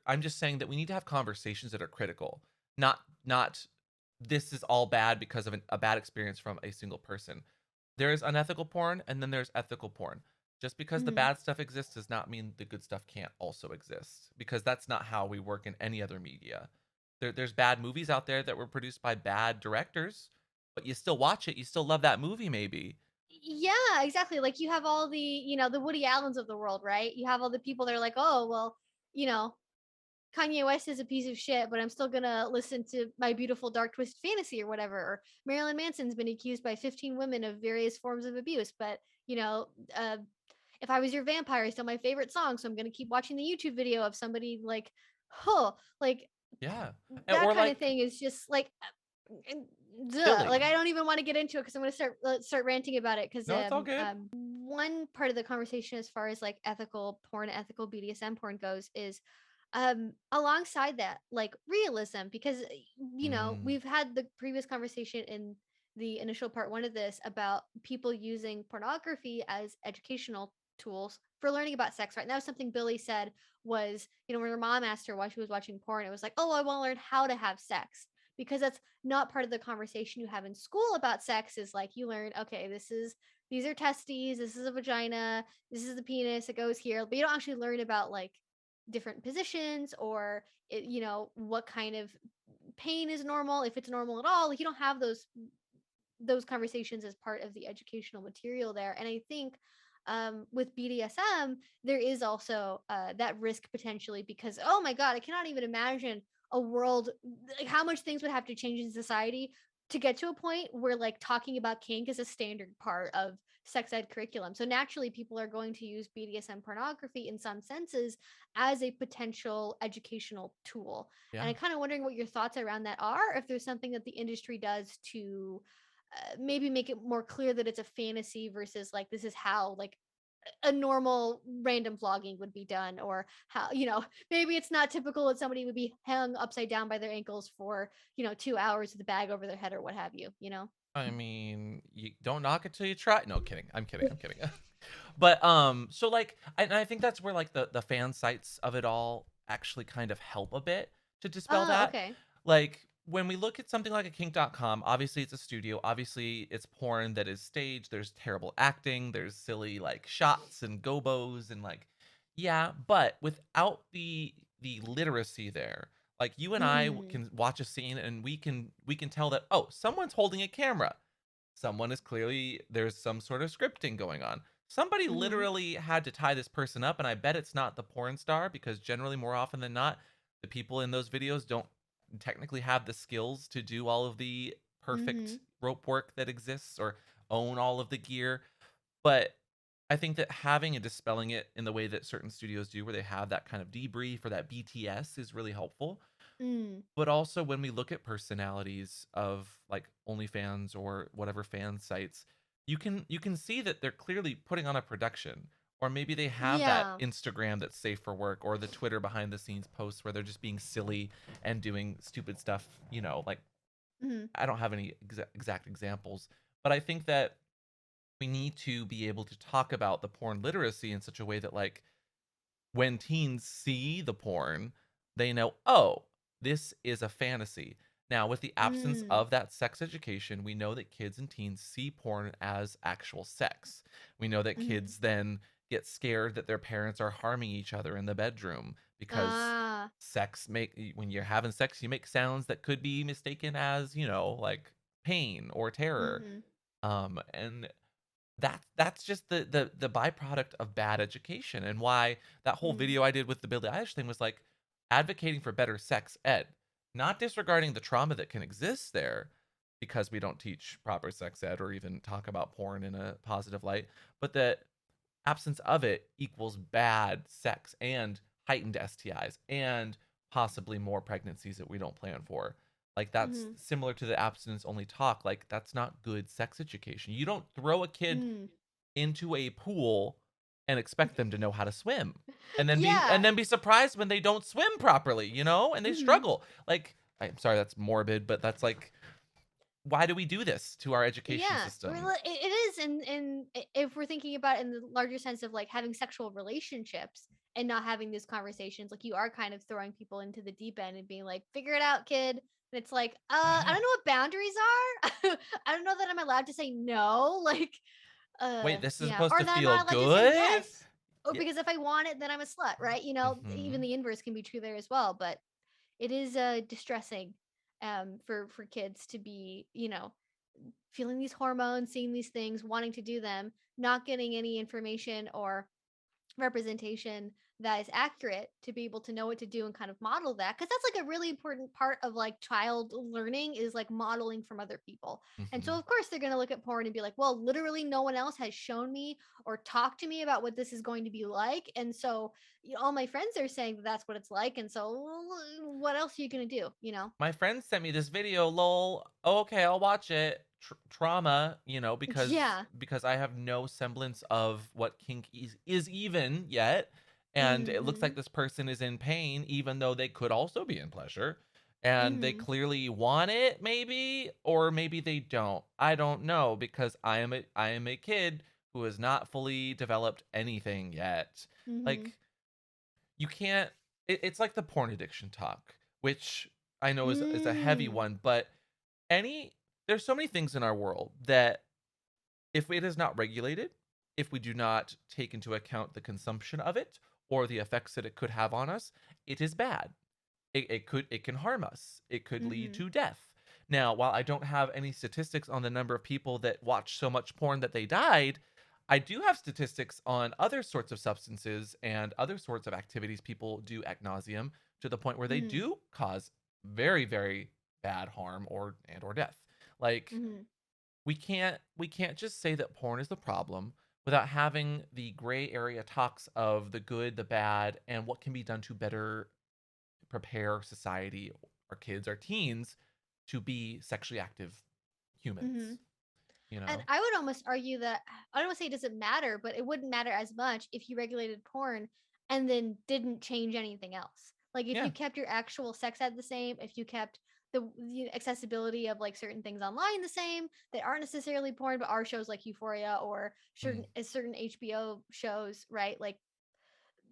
I'm just saying that we need to have conversations that are critical. Not this is all bad because of a bad experience from a single person. There is unethical porn and then there's ethical porn. Just because the Mhm. bad stuff exists does not mean the good stuff can't also exist, because that's not how we work in any other media. There's bad movies out there that were produced by bad directors, but you still watch it, you still love that movie maybe. Yeah, exactly. Like you have all the Woody Allens of the world, right? You have all the people that are like, "Oh, well, you know, Kanye West is a piece of shit, but I'm still gonna listen to my beautiful dark twisted fantasy or whatever." Or Marilyn Manson's been accused by 15 women of various forms of abuse, but you know, uh, if I was your vampire is still my favorite song, so I'm gonna keep watching the YouTube video of somebody like, huh, like Yeah. that Or kind of like thing is just like, and duh, like Billy. I don't even want to get into it because I'm gonna start ranting about it because No, it's all good. one part of the conversation as far as like ethical porn, ethical BDSM porn goes is alongside that like realism, because Mm, we've had the previous conversation in the initial part one of this about people using pornography as educational tools for learning about sex, right? And that was something Billie said was, when her mom asked her why she was watching porn, it was like, "Oh, I want to learn how to have sex." Because that's not part of the conversation you have in school about sex is like you learn, okay, these are testes, this is a vagina, this is the penis, it goes here, but you don't actually learn about like different positions or what kind of pain is normal, if it's normal at all. Like you don't have those conversations as part of the educational material there. And I think with BDSM, there is also that risk potentially because, oh my God, I cannot even imagine a world, like how much things would have to change in society to get to a point where like talking about kink is a standard part of sex ed curriculum. So naturally, people are going to use BDSM pornography in some senses as a potential educational tool. And Yeah. I'm kind of wondering what your thoughts around that are, if there's something that the industry does to maybe make it more clear that it's a fantasy versus like this is how like a normal random vlogging would be done, or how maybe it's not typical that somebody would be hung upside down by their ankles for 2 hours with a bag over their head or what have you. I mean, you don't knock it till you try. No, kidding. I'm kidding. I'm kidding. But, so, like, and I think that's where, like, the fan sites of it all actually kind of help a bit to dispel Oh, that. okay. Like, when we look at something like a kink.com, obviously it's a studio, obviously it's porn that is staged, there's terrible acting, there's silly, like, shots and gobos and, like, yeah, but without the literacy there, like, you and I Mm. can watch a scene and we can tell that, "Oh, someone's holding a camera. Someone is clearly there's some sort of scripting going on. Somebody Mhm. literally had to tie this person up, and I bet it's not the porn star because generally, more often than not, the people in those videos don't technically have the skills to do all of the perfect Mhm. rope work that exists or own all of the gear. But I think that having and dispelling it in the way that certain studios do, where they have that kind of debrief or that BTS, is really helpful. Mm. But also when we look at personalities of, like, OnlyFans or whatever fan sites, you can see that they're clearly putting on a production, or maybe they have that Yeah. Instagram that's safe for work, or the Twitter behind the scenes posts where they're just being silly and doing stupid stuff, like, Mhm. I don't have any exact examples, but I think that we need to be able to talk about the porn literacy in such a way that, like, when teens see the porn, they know, "Oh, this is a fantasy." Now, with the absence Mm. of that sex education, we know that kids and teens see porn as actual sex. We know that Mhm. kids then get scared that their parents are harming each other in the bedroom because Ah. when you're having sex, you make sounds that could be mistaken as, like, pain or terror. Mhm. And that's just the byproduct of bad education, and why that whole Mm. video I did with the Billie Eilish thing was, like, advocating for better sex ed, not disregarding the trauma that can exist there because we don't teach proper sex ed or even talk about porn in a positive light, but that absence of it equals bad sex and heightened STIs and possibly more pregnancies that we don't plan for. Like, that's Mhm. similar to the abstinence only talk. Like, that's not good sex education. You don't throw a kid Mm. into a pool and expect them to know how to swim and then be and Yeah. then be surprised when they don't swim properly, and they Mhm. struggle. Like, I'm sorry, that's morbid, but that's like, why do we do this to our education Yeah, system? well, it is, and if we're thinking about it in the larger sense of like having sexual relationships and not having these conversations, like you are kind of throwing people into the deep end and being like, "Figure it out, kid." And it's like, I don't know what boundaries are. I don't know that I'm allowed to say no, like, Wait, this is yeah, supposed or to that I'm feel not allowed to say good? yes, or Yeah. because if I want it, then I'm a slut, right? Even Mhm. the inverse can be true there as well. But it is distressing for kids to be feeling these hormones, seeing these things, wanting to do them, not getting any information or representation that is accurate to be able to know what to do and kind of model that, because that's like a really important part of like child learning is like modeling from other people. And so Mhm. of course they're going to look at porn and be like, well, literally no one else has shown me or talked to me about what this is going to be like, and so all my friends are saying that that's what it's like, and so what else are you going to do? My friend sent me this video, lol. Oh, okay, I'll watch it. Trauma, because Yeah. I have no semblance of what kink is even yet, and it looks like Mhm. this person is in pain, even though they could also be in pleasure, and they Mhm. clearly want it, maybe, or maybe they don't. I don't know because I am a kid who has not fully developed anything yet. Mhm. Like, you can't it's like the porn addiction talk, which I know is a heavy Mm. one, but any there's so many things in our world that if it is not regulated, if we do not take into account the consumption of it or the effects that it could have on us, it is bad. It can harm us. It could lead Mhm. to death. Now, while I don't have any statistics on the number of people that watch so much porn that they died, I do have statistics on other sorts of substances and other sorts of activities people do ad nauseum to the point where they Mhm. do cause very, very bad harm or death. Like, Mhm. we can't just say that porn is the problem without having the gray area talks of the good, the bad, and what can be done to better prepare society, our kids, our teens to be sexually active Mhm. humans, you And know? I would almost argue that I don't wanna say it doesn't matter, but it wouldn't matter as much if you regulated porn and then didn't change anything else. Like, if you Yeah. kept your actual sex ed the same, if you kept the accessibility of, like, certain things online the same that aren't necessarily porn, but are shows like Euphoria or Mm. certain HBO shows, right? Like,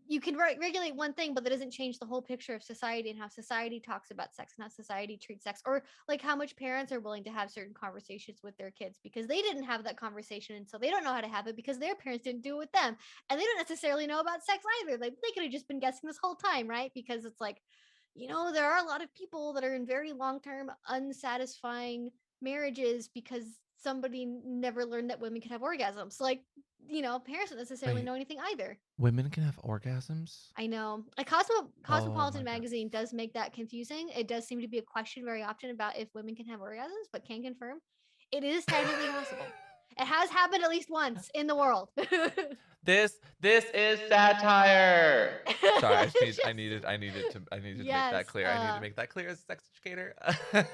you can regulate one thing, but that doesn't change the whole picture of society and how society talks about sex and how society treats sex, or like how much parents are willing to have certain conversations with their kids because they didn't have that conversation, and so they don't know how to have it because their parents didn't do it with them, and they don't necessarily know about sex either. Like, they could have just been guessing this whole time, right? Because it's like, there are a lot of people that are in very long-term unsatisfying marriages because somebody never learned that women can have orgasms. Like, parents don't necessarily Wait, know anything either. women can have orgasms? I know. Like, Oh Cosmopolitan my god. magazine does make that confusing. It does seem to be a question very often about if women can have orgasms, but can confirm it is technically possible. It has happened at least once in the world. This is satire. Sorry, Just I needed to make that yes, clear. I need to make that clear as a sex educator.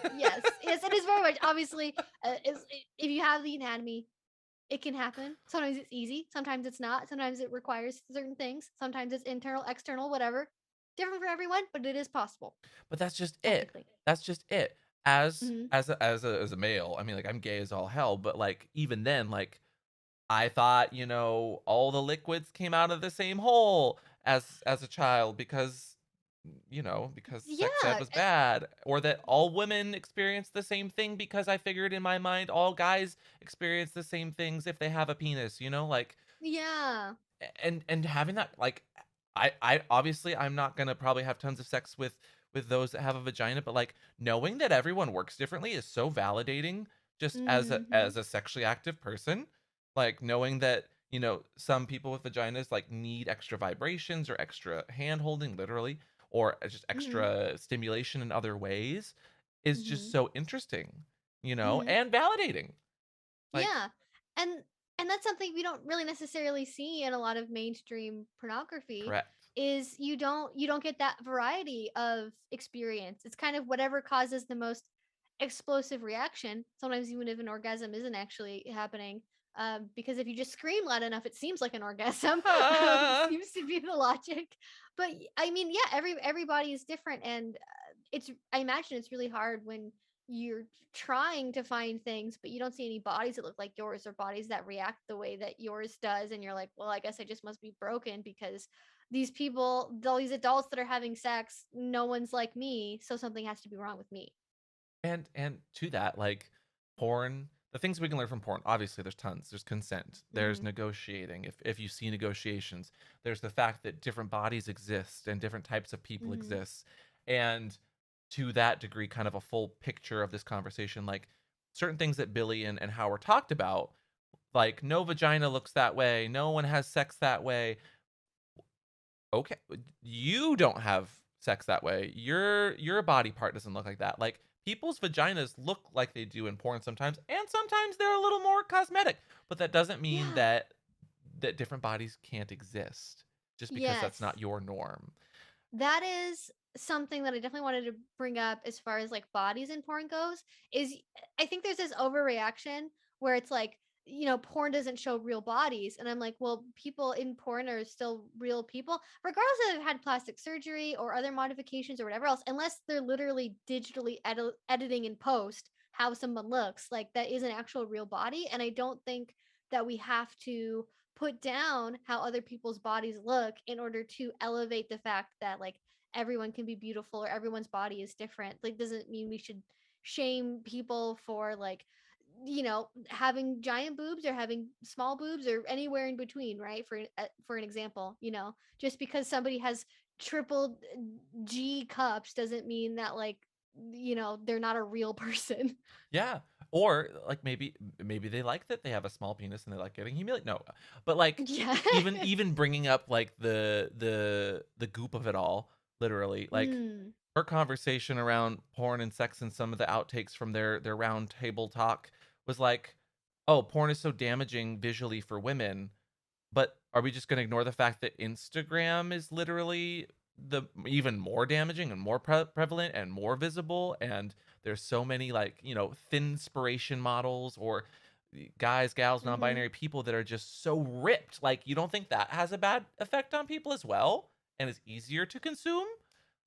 yes, it is very much obviously, if you have the anatomy, it can happen. Sometimes it's easy, sometimes it's not. Sometimes it requires certain things. Sometimes it's internal, external, whatever. Different for everyone, but it is possible, But that's just it. technically. That's just it. As Mhm. as a male, I mean, like, I'm gay as all hell, but, like, even then, like, I thought, all the liquids came out of the same hole as a child because sex ed Yeah, was bad, or that all women experience the same thing because I figured in my mind all guys experience the same things if they have a penis, like yeah. and having that like I obviously I'm not gonna probably have tons of sex with those that have a vagina, but like knowing that everyone works differently is so validating just as a Mhm. as a sexually active person. Like knowing that, some people with vaginas like need extra vibrations or extra hand holding, literally, or just Mhm. extra stimulation in other ways is just Mhm. so interesting, Mhm. and validating. Like, Yeah. And that's something we don't really necessarily see in a lot of mainstream pornography correct. is you don't get that variety of experience. It's kind of whatever causes the most explosive reaction, sometimes even if an orgasm isn't actually happening. Because if you just scream loud enough, it seems like an orgasm. Seems to be the logic. But I mean, yeah, everybody is different, and I imagine it's really hard when you're trying to find things, but you don't see any bodies that look like yours or bodies that react the way that yours does. And you're like, well, I guess I just must be broken because these people, all these adults that are having sex, no one's like me. So something has to be wrong with me. And to that, like porn, the things we can learn from porn, obviously there's tons. There's consent, there's Hmm. negotiating. If you see negotiations, there's the fact that different bodies exist and different types of people Hmm. exist. And to that degree, kind of a full picture of this conversation, like certain things that Billy and Howard talked about, like no vagina looks that way, no one has sex that way. Okay, you don't have sex that way. Your body part doesn't look like that. Like people's vaginas look like they do in porn sometimes, and sometimes they're a little more cosmetic. But that doesn't mean Yeah. that different bodies can't exist just because that's Yes. not your norm. That is something that I definitely wanted to bring up as far as like bodies in porn goes. Is I think there's this overreaction where it's like, porn doesn't show real bodies. And I'm like, well, people in porn are still real people, regardless if they've had plastic surgery or other modifications or whatever else, unless they're literally digitally editing in post how someone looks. Like, that is an actual real body. And I don't think that we have to put down how other people's bodies look in order to elevate the fact that like everyone can be beautiful or everyone's body is different. Like doesn't mean we should shame people for like having giant boobs or having small boobs or anywhere in between, right? For an example, just because somebody has triple G cups doesn't mean that like they're not a real person. Yeah. Or like maybe they like that they have a small penis and they like getting humiliated. No, but like Yeah. even bringing up like the goop of it all, literally like Mm. her conversation around porn and sex and some of the outtakes from their round table talk was like, oh, porn is so damaging visually for women. But are we just gonna ignore the fact that Instagram is literally the even more damaging and more prevalent and more visible, and there's so many, like, thin inspiration models or guys, gals, Mhm. non-binary people that are just so ripped, like, you don't think that has a bad effect on people as well, and is easier to consume?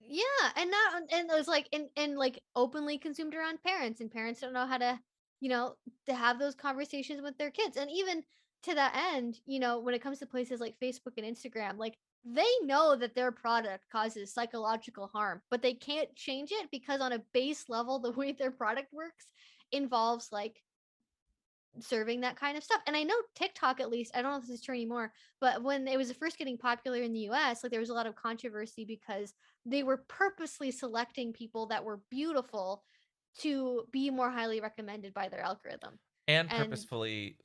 Yeah, and not and it was like and like openly consumed around parents, and parents don't know how to, you know, to have those conversations with their kids. And even to that end, when it comes to places like Facebook and Instagram, like they know that their product causes psychological harm, but they can't change it because on a base level, the way their product works involves like serving that kind of stuff. And I know TikTok, at least, I don't know if this is true anymore, but when it was first getting popular in the US, like there was a lot of controversy because they were purposely selecting people that were beautiful to be more highly recommended by their algorithm. And And purposefully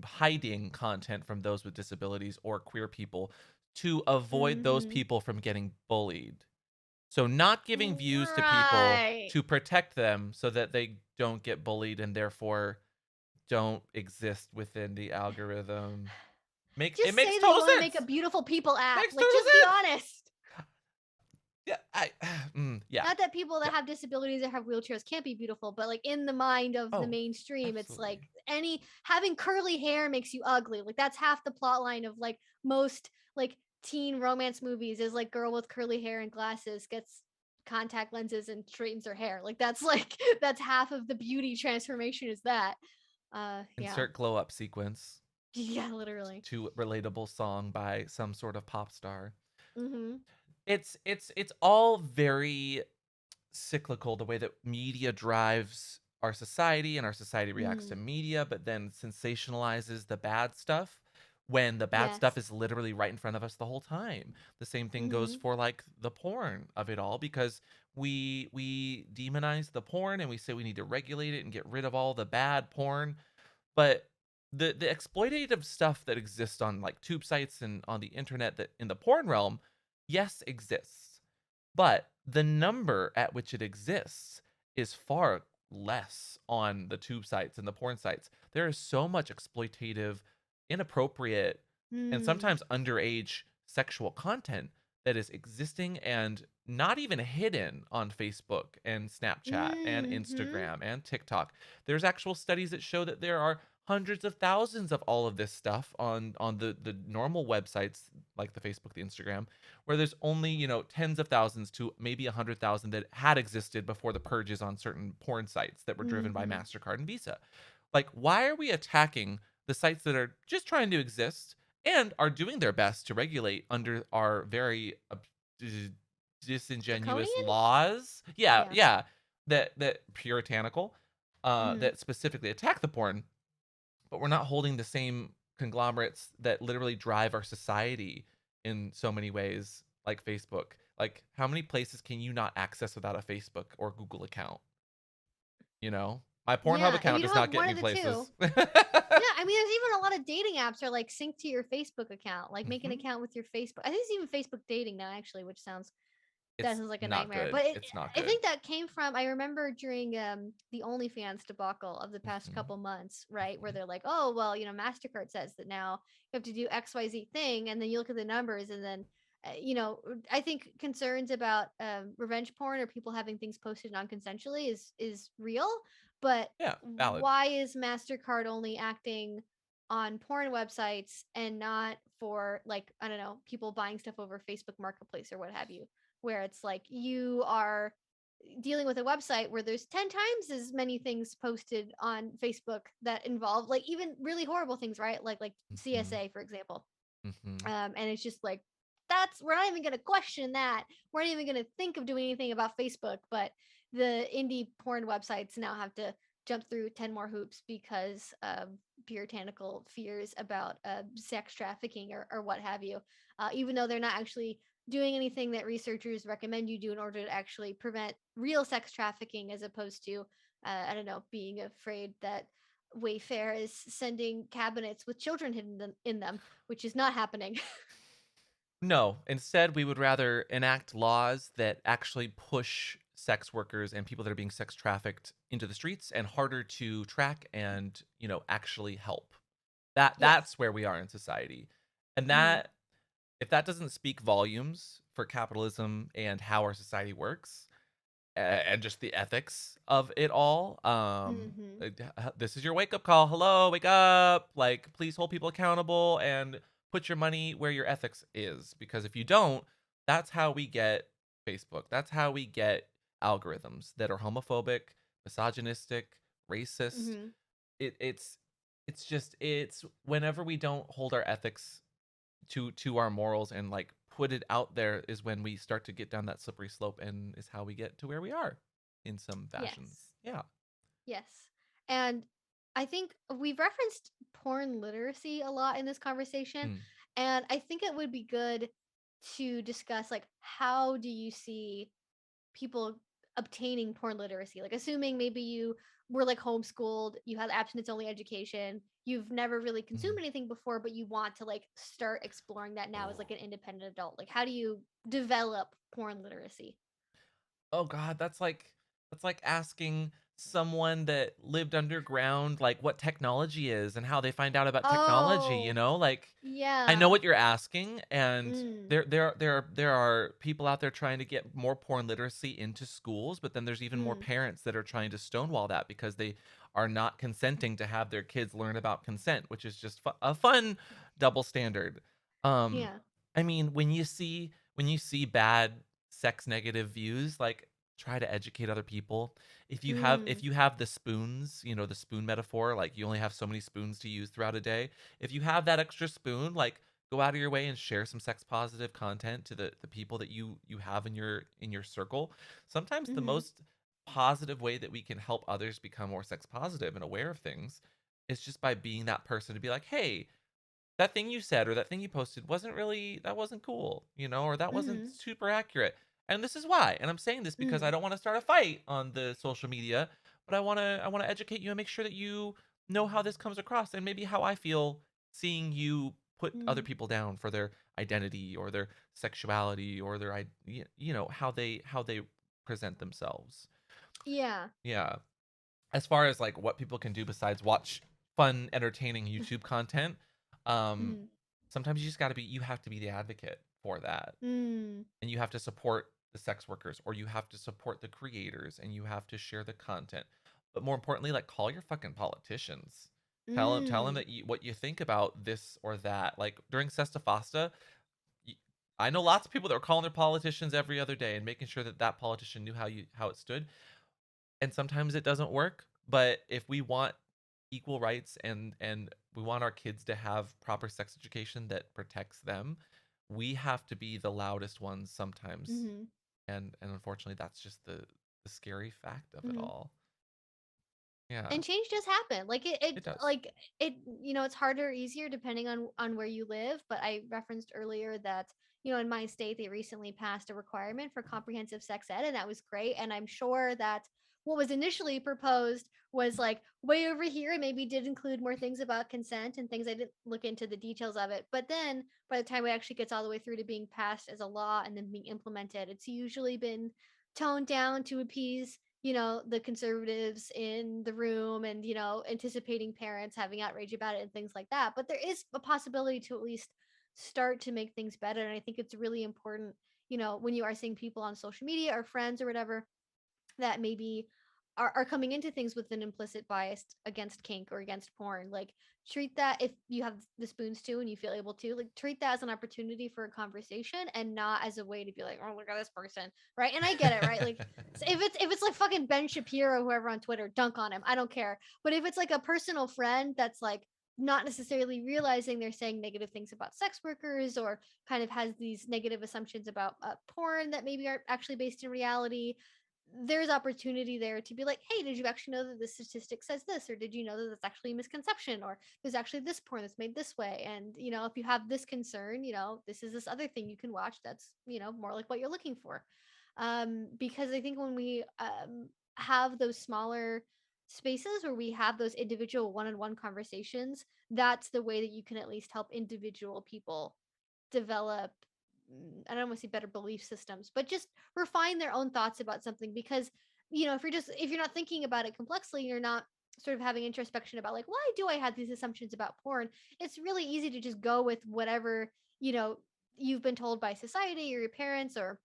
hiding content from those with disabilities or queer people to avoid those mhm. people from getting bullied. So not giving views to people Right. to protect them so that they don't get bullied and therefore don't exist within the algorithm. It Just makes say that you total want to make a sense. beautiful people app. Makes Like total just be sense. honest. Yeah, yeah. Not that people that Yeah. have disabilities or have wheelchairs can't be beautiful, but like in the mind of the Oh, mainstream, it's like absolutely. any having curly hair makes you ugly. Like that's half the plot line of like most like teen romance movies is like girl with curly hair and glasses gets contact lenses and straightens her hair. Like that's like that's half of the beauty transformation is that. Yeah. Insert glow up sequence Yeah, literally. to relatable song by some sort of pop star. Mhm. It's all very cyclical, the way that media drives our society and our society reacts to Mm. media, but then sensationalizes the bad stuff when the bad stuff Yes. is literally right in front of us the whole time. The same thing goes Mhm. for like the porn of it all because we demonize the porn and we say we need to regulate it and get rid of all the bad porn, but the exploitative stuff that exists on like tube sites and on the internet that in the porn realm, yes, exists, but the number at which it exists is far less on the tube sites and the porn sites. There is so much exploitative, inappropriate, and Mm. sometimes underage sexual content that is existing and not even hidden on Facebook and Snapchat and Mhm. Instagram and TikTok. There's actual studies that show that there are hundreds of thousands of all of this stuff on the normal websites like the Facebook, the Instagram, where there's only, tens of thousands to maybe 100,000 that had existed before the purges on certain porn sites that were driven by Mhm. MasterCard and Visa. Like, why are we attacking the sites that are just trying to exist and are doing their best to regulate under our very dis- disingenuous Draconian? laws? Yeah, Yeah. yeah, that puritanical, Mhm. that specifically attack the porn, but we're not holding the same conglomerates that literally drive our society in so many ways, like Facebook. Like, how many places can you not access without a Facebook or Google account? You know, my Pornhub Yeah, if account you does don't not have get one me of the 2. places. Yeah, I mean, there's even a lot of dating apps are, like, synced to your Facebook account, like, make an Mhm. account with your Facebook I think it's even Facebook dating now, actually, which sounds that It's sounds like a not nightmare, good. but It's not I good. think that came from I remember during, the OnlyFans debacle of the past Mhm. couple months, right, where Mhm. they're like, "Oh, well, Mastercard says that now you have to do XYZ thing," and then you look at the numbers and then, I think concerns about, revenge porn or people having things posted non-consensually is real, but Yeah, valid. why is Mastercard only acting on porn websites and not for, like, I don't know, people buying stuff over Facebook Marketplace or what have you? Where it's like you are dealing with a website where there's 10 times as many things posted on Facebook that involve like even really horrible things, right? Like Mhm. CSA, for example. Mhm. And it's just like that's we're not even gonna question that. We're not even gonna think of doing anything about Facebook, but the indie porn websites now have to jump through 10 more hoops because of puritanical fears about sex trafficking or what have you. Even though they're not actually doing anything that researchers recommend you do in order to actually prevent real sex trafficking, as opposed to, I don't know, being afraid that Wayfair is sending cabinets with children hidden in them, which is not happening. No, instead, we would rather enact laws that actually push sex workers and people that are being sex trafficked into the streets and harder to track and, actually help. Yes. That's where we are in society. And Mhm. that if that doesn't speak volumes for capitalism and how our society works, and just the ethics of it all. Mhm. This is your wake up call. Hello, wake up. Like, please hold people accountable and put your money where your ethics is. Because if you don't, that's how we get Facebook. That's how we get algorithms that are homophobic, misogynistic, racist. Mhm. It's whenever we don't hold our ethics to our morals and like put it out there is when we start to get down that slippery slope and is how we get to where we are in some fashions. Yes. Yeah. Yes. And I think we've referenced porn literacy a lot in this conversation, Mm, and I think it would be good to discuss like how do you see people obtaining porn literacy? Like assuming maybe you were like homeschooled, you had abstinence only education, you've never really consumed mm. anything before, but you want to like start exploring that now as Oh. like an independent adult. Like how do you develop porn literacy? Oh god, that's like asking someone that lived underground like what technology is and how they find out about technology, Oh, Like I know yeah. what you're asking, and Mm. there are people out there trying to get more porn literacy into schools, but then there's even more Mm. parents that are trying to stonewall that because they are not consenting to have their kids learn about consent, which is just a fun double standard. Um, Yeah. I mean, when you see bad sex negative views, like try to educate other people. If Mm. you have the spoons, the spoon metaphor, like you only have so many spoons to use throughout a day. If you have that extra spoon, like go out of your way and share some sex positive content to the people that you have in your circle. Sometimes the Mhm. most positive way that we can help others become more sex positive and aware of things is just by being that person to be like, "Hey, that thing you said or that thing you posted that wasn't cool, or that wasn't Mhm. super accurate. And this is why. And I'm saying this because I Mm. don't want to start a fight on the social media, but I want to educate you and make sure that you know how this comes across and maybe how I feel seeing you put other Mm. people down for their identity or their sexuality or how they present themselves." Yeah. Yeah. As far as like what people can do besides watch fun, entertaining YouTube content, um, Mhm. sometimes you have to be the advocate for that. Mm. And you have to support the sex workers or you have to support the creators and you have to share the content. But more importantly, like call your fucking politicians. Tell them Mm. what you think about this or that. Like during Sesta Fosta, y- I know lots of people that were calling their politicians every other day and making sure that that politician knew how it stood, and sometimes it doesn't work, but if we want equal rights and we want our kids to have proper sex education that protects them, we have to be the loudest ones sometimes. Mhm. And unfortunately that's just the scary fact of it Mhm. all. Yeah, And change does happen. it does. like it it's harder or easier depending on where you live, but I referenced earlier that in my state they recently passed a requirement for comprehensive sex ed, and that was great, and I'm sure that what was initially proposed was like way over here and maybe did include more things about consent and things. I didn't look into the details of it, but then by the time it actually gets all the way through to being passed as a law and then being implemented, it's usually been toned down to appease the conservatives in the room and, anticipating parents having outrage about it and things like that. But there is a possibility to at least start to make things better. And I think it's really important, when you are seeing people on social media or friends or whatever that maybe are coming into things with an implicit bias against kink or against porn, like treat that, if you have the spoons too and you feel able to, like treat that as an opportunity for a conversation and not as a way to be like, oh, look at this person, right? And I get it, right? Like if it's like fucking Ben Shapiro, whoever on Twitter, dunk on him. I don't care. But if it's like a personal friend that's like not necessarily realizing they're saying negative things about sex workers, or kind of has these negative assumptions about porn that maybe aren't actually based in reality, there's opportunity there to be like, hey, did you actually know that this statistic says this, or did you know that that's actually a misconception, or there's actually this porn that's made this way, and if you have this concern, this is this other thing you can watch that's more like what you're looking for. Because I think when we have those smaller spaces where we have those individual one-on-one conversations, that's the way that you can at least help individual people develop, I don't want to say better belief systems, but just refine their own thoughts about something. Because if you're not thinking about it complexly, you're not sort of having introspection about like, why do I have these assumptions about porn? It's really easy to just go with whatever you know you've been told by society or your parents, or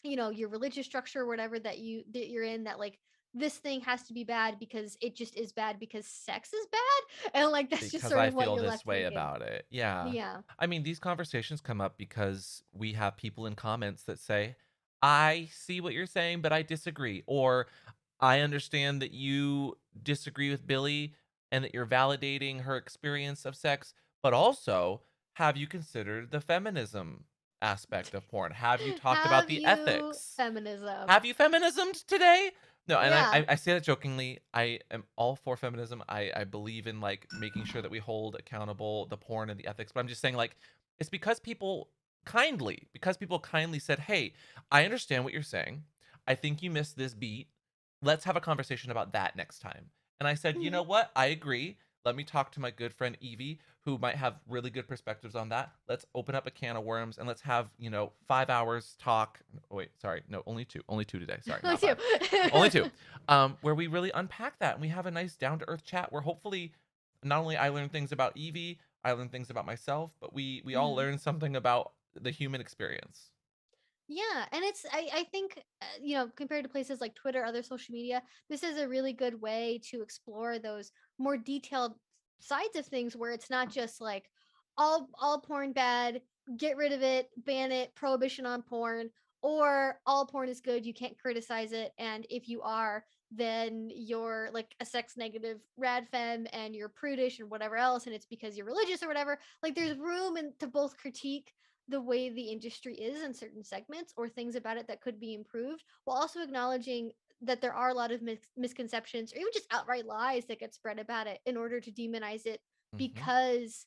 your religious structure, or whatever that you're in, that like this thing has to be bad because it just is bad because sex is bad, and like that's just Because sort I of what feel you're this left way thinking. about it. Yeah. Yeah. I mean, these conversations come up because we have people in comments that say, I see what you're saying, but I disagree. Or I understand that you disagree with Billy and that you're validating her experience of sex, but also, have you considered the feminism aspect of porn? Have you talked about Have the you ethics? feminism? Have you feminismed today? No, and I Yeah. I I say that jokingly. I am all for feminism. I believe in, like, making sure that we hold accountable the porn and the ethics, but I'm just saying, like, it's because people kindly said, "Hey, I understand what you're saying. I think you missed this beat. Let's have a conversation about that next time." And I said, "You Mhm. know what? I agree. Let me talk to my good friend Evie, who might have really good perspectives on that. Let's open up a can of worms and let's have, 5 hours talk." Oh, wait, sorry. No, only 2 today. Sorry, Me not too. 5. Only 2. Where we really unpack that and we have a nice down to earth chat where hopefully not only I learn things about Evie, I learn things about myself, but we all Mhm. learn something about the human experience. Yeah, and I think compared to places like Twitter, other social media, this is a really good way to explore those more detailed sides of things, where it's not just like all porn bad, get rid of it, ban it, prohibition on porn, or all porn is good, you can't criticize it, and if you are, then you're like a sex negative rad femme and you're prudish and whatever else, and it's because you're religious or whatever. Like there's room to both critique the way the industry is in certain segments, or things about it that could be improved, while also acknowledging that there are a lot of misconceptions or even just outright lies that get spread about it in order to demonize it, Mhm. because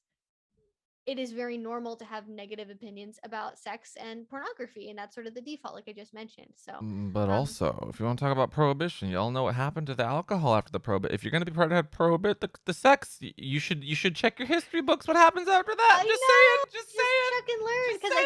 it is very normal to have negative opinions about sex and pornography, and that's sort of the default, like I just mentioned. So But um also, if you want to talk about prohibition, y'all know what happened to the alcohol after the prohibit. If you're gonna be part of prohibit the sex, you should check your history books. What happens after that? I Just know. saying, just Just saying, check and learn, just because I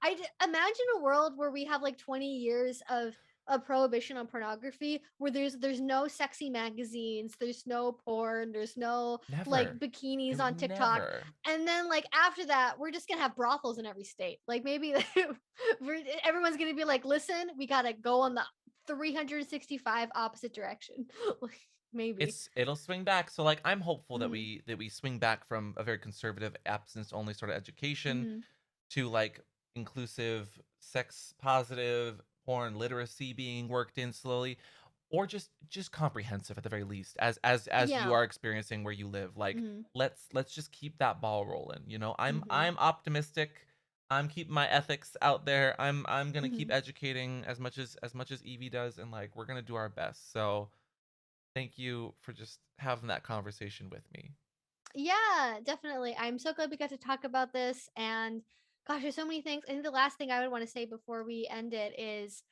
think saying. imagine a world where we have like 20 years of a prohibition on pornography, where there's no sexy magazines, there's no porn, there's no like Never. It bikinis would on TikTok, never. and then like after that, we're just gonna have brothels in every state. Like maybe everyone's gonna be like, listen, we gotta go on the 365 opposite direction. Like, maybe. It'll swing back. So like I'm hopeful that Hmm. we swing back from a very conservative abstinence only sort of education Hmm. to like inclusive, sex positive, porn literacy being worked in slowly, or just comprehensive at the very least, as you Yeah. are experiencing where you live. Like Hmm. let's just keep that ball rolling. Hmm. I'm optimistic. I'm keeping my ethics out there. I'm gonna keep Hmm. educating as much as Evie does, and like we're gonna do our best. So thank you for just having that conversation with me. Yeah, definitely. I'm so glad we got to talk about this. And gosh, there's so many things. I think the last thing I would want to say before we end it is,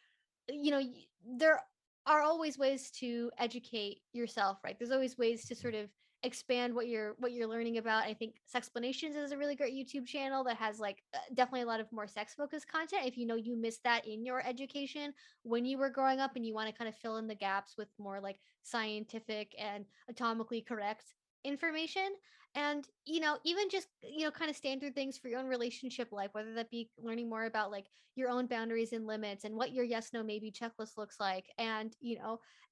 there are always ways to educate yourself, right? There's always ways to sort of expand what you're learning about. I think Sexplanations is a really great YouTube channel that has like definitely a lot of more sex focused content. If you missed that in your education when you were growing up, and you want to kind of fill in the gaps with more like scientific and atomically correct information. And even just kind of standard things for your own relationship life, whether that be learning more about like your own boundaries and limits and what your yes no maybe checklist looks like, and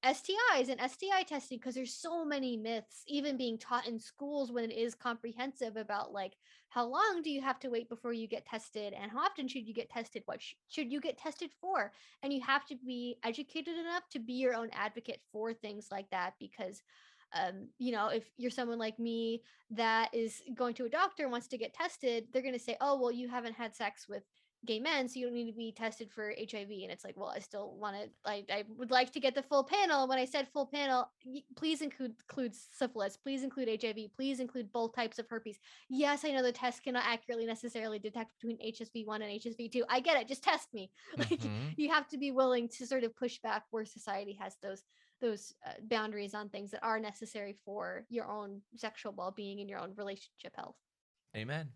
STIs and STI testing, because there's so many myths even being taught in schools when it is comprehensive about like how long do you have to wait before you get tested, and how often should you get tested, what should you get tested for. And you have to be educated enough to be your own advocate for things like that, because if you're someone like me that is going to a doctor and wants to get tested, they're going to say, oh, well, you haven't had sex with gay men, so you don't need to be tested for HIV. And it's like, well, I still want to, I would like to get the full panel. When I said full panel, please include syphilis, please include HIV, please include both types of herpes. Yes, I know the test cannot accurately necessarily detect between HSV1 and HSV2. I get it. Just test me. Like, Hmm. you have to be willing to sort of push back where society has those boundaries on things that are necessary for your own sexual well-being and your own relationship health. Amen.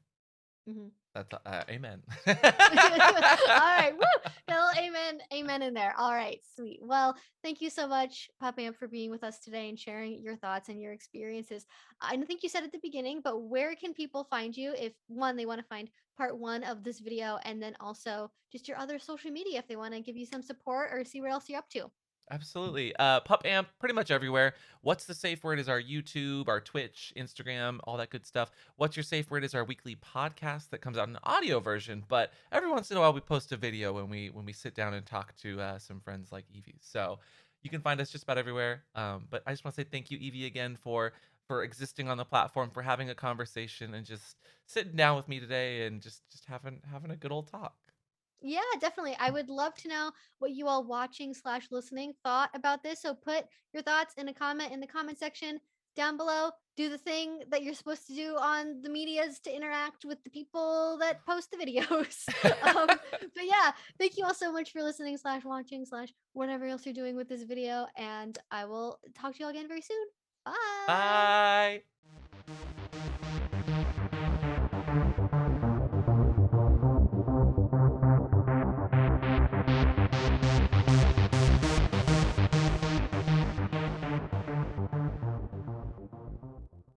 Mhm. That's amen. All right, woo! Well, amen, amen in there. All right, sweet. Well, thank you so much, Pop Amp, for being with us today and sharing your thoughts and your experiences. I don't think you said at the beginning, but where can people find you if one they want to find part one of this video, and then also just your other social media if they want to give you some support or see what else you're up to? Absolutely. Pup Amp, pretty much everywhere. What's the safe word is our YouTube, our Twitch, Instagram, all that good stuff. What's your safe word is our weekly podcast that comes out in an audio version, but every once in a while we post a video when we sit down and talk to some friends like Evie. So you can find us just about everywhere. But I just want to say thank you, Evie, again for existing on the platform, for having a conversation and just sitting down with me today and just having a good old talk. Yeah, definitely. I would love to know what you all watching slash listening thought about this. So put your thoughts in a comment in the comment section down below. Do the thing that you're supposed to do on the medias to interact with the people that post the videos. But yeah, thank you all so much for listening slash watching slash whatever else you're doing with this video. And I will talk to you all again very soon. Bye. Bye.